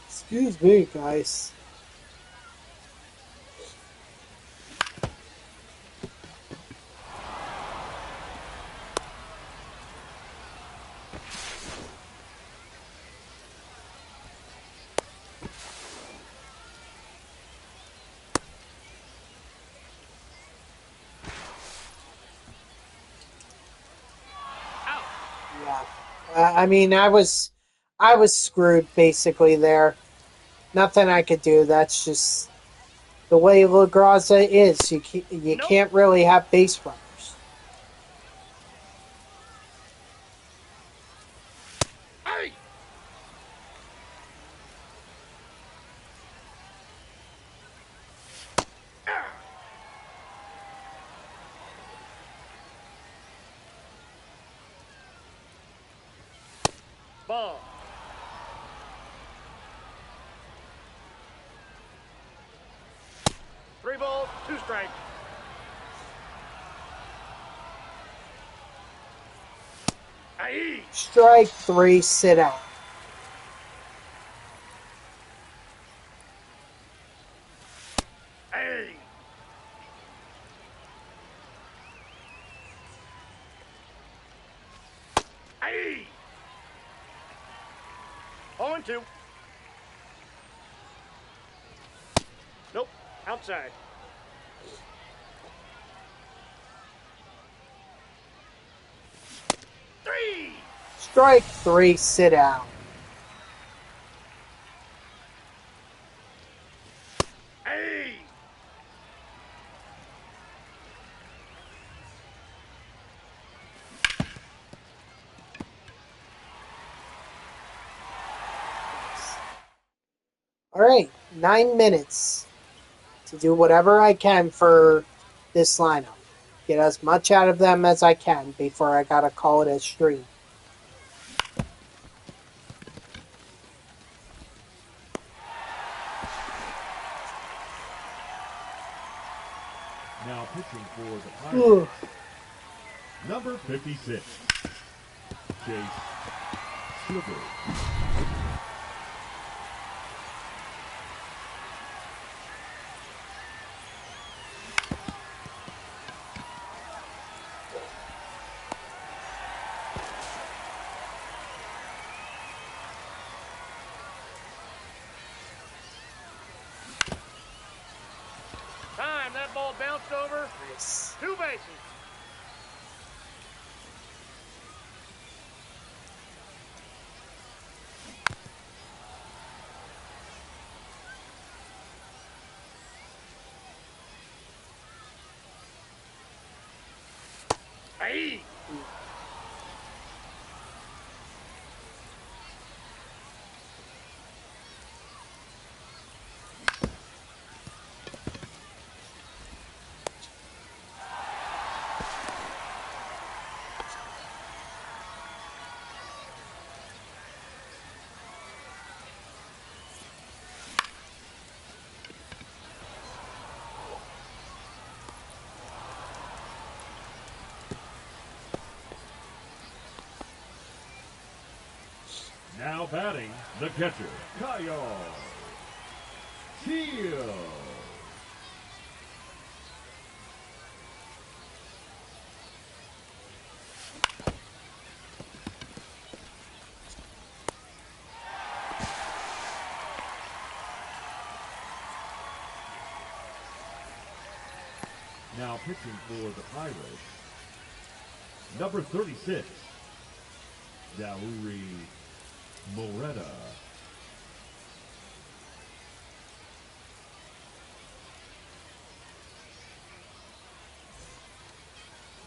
Excuse me, guys. Out. Yeah. I mean, I was screwed basically there. Nothing I could do. That's just the way LaGraza is. You Nope. can't really have base runners. Hey. Ah. Ball. Three balls, two strikes. Aye. Strike three, sit out. Aye. Aye. 0-2. Nope. Outside. Three. Strike three, sit out. Aye. All right, 9 minutes to do whatever I can for this lineup. Get as much out of them as I can before I gotta call it a stream. Now pitching for the Pirates, number 56, Chase Sugar. Time. That ball bounced over. Nice. Two bases. Aye. Now batting, the catcher, Kyle Teal. Now pitching for the Pirates, number 36, Dauri Moreta.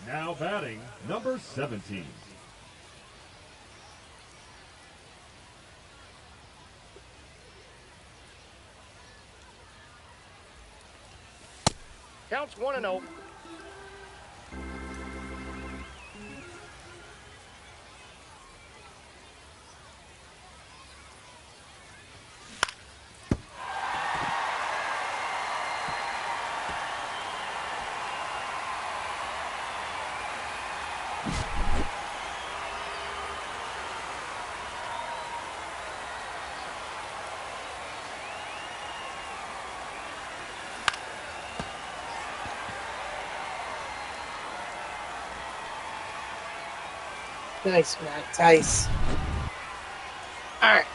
Now batting, number 17. Counts 1-0. Nice, Matt Tice. All right.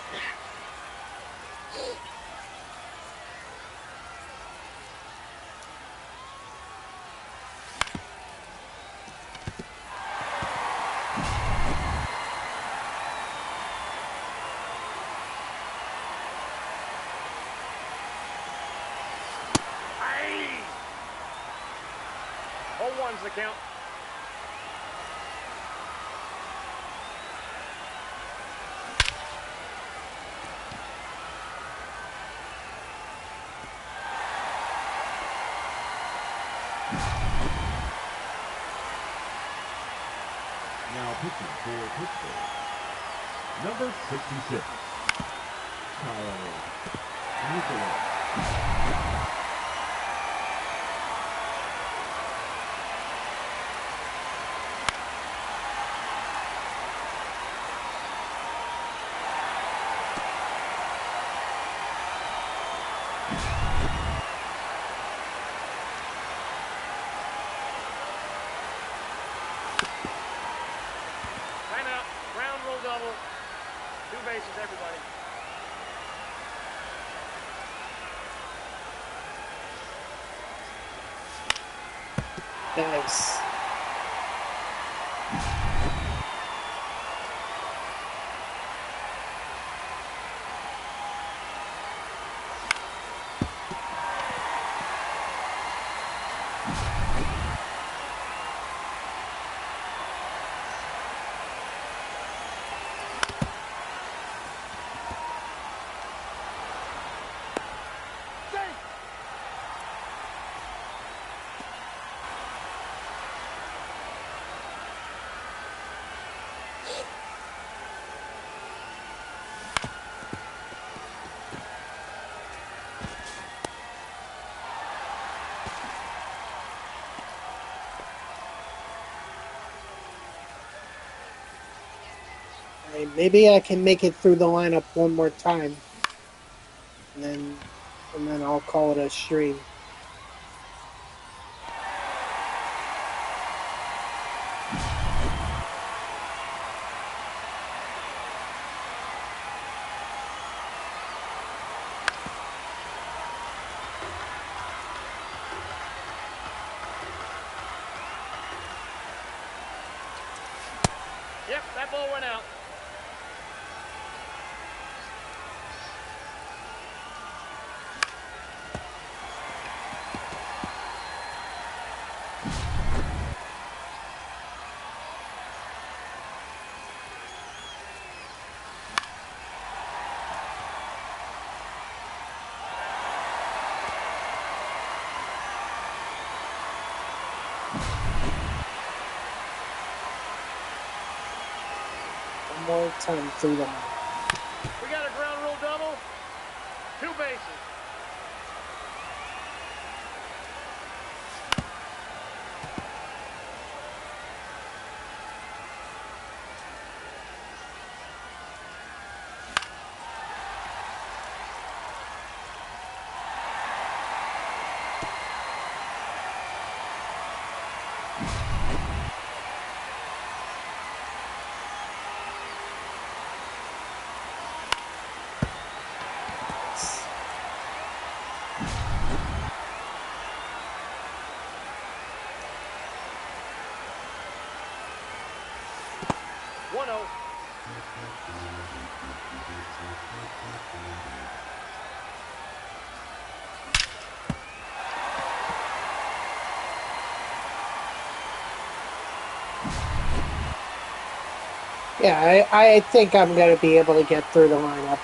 Aye. 0-1's the count. Now pitching for Pittsburgh, number 66, Kyle Nicholas. Timeout. Ground rule double. 2 bases, everybody. Nice. All right, maybe I can make it through the lineup one more time, and then I'll call it a stream. Yep, that ball went out. One more time through the lineup. We got a ground rule double. 2 bases. One 0. Yeah, I think I'm going to be able to get through the lineup.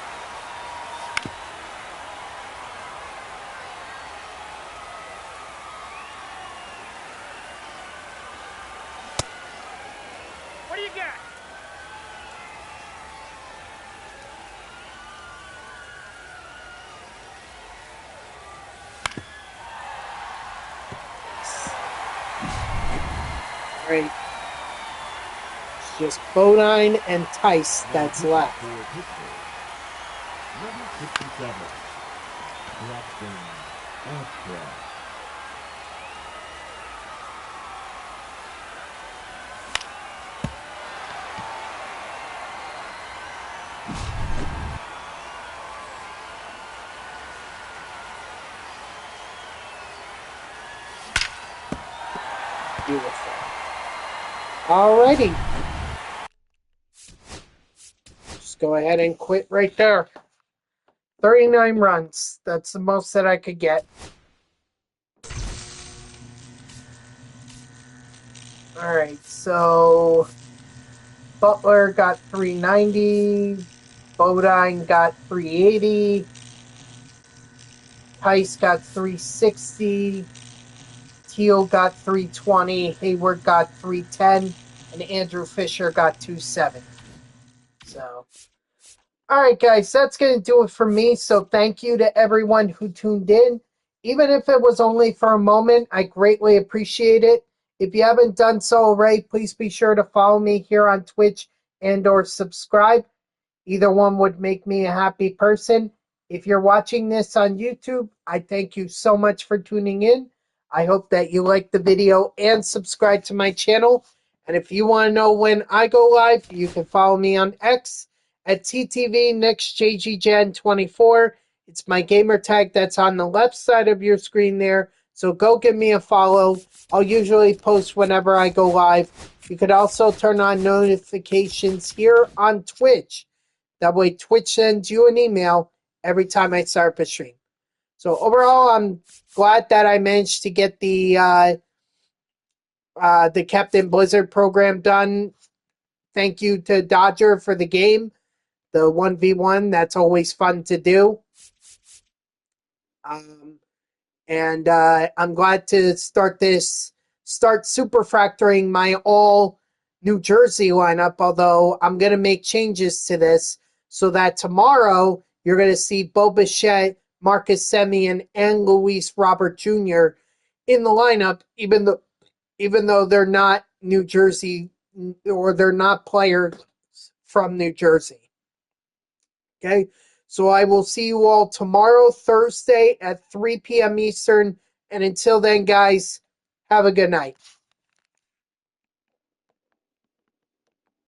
What do you got? All right. It's just Bodine and Tice that's left. For Pittsburgh, number 67, Braxton Ashcraft. Beautiful. Alrighty. Just go ahead and quit right there. 39 runs. That's the most that I could get. Alright, so Butler got 390. Bodine got 380. Tice got 360. Teal got 320. Hayward got 310. And Andrew Fisher got 270. So, all right, guys, that's going to do it for me. So, thank you to everyone who tuned in. Even if it was only for a moment, I greatly appreciate it. If you haven't done so already, please be sure to follow me here on Twitch and or subscribe. Either one would make me a happy person. If you're watching this on YouTube, I thank you so much for tuning in. I hope that you like the video and subscribe to my channel. And if you want to know when I go live, you can follow me on X at TTV NextJGGen24. It's my gamer tag that's on the left side of your screen there. So go give me a follow. I'll usually post whenever I go live. You could also turn on notifications here on Twitch. That way Twitch sends you an email every time I start up a stream. So overall, I'm glad that I managed to get the Captain Blizzard program done. Thank you to Dodger for the game. The 1v1, that's always fun to do. And I'm glad to start superfractoring my all New Jersey lineup, although I'm going to make changes to this so that tomorrow you're going to see Bo Bichette, Marcus Semien, and Luis Robert Jr. in the lineup, even though they're not New Jersey or they're not players from New Jersey. Okay, so I will see you all tomorrow, Thursday at 3 p.m. Eastern. And until then, guys, have a good night.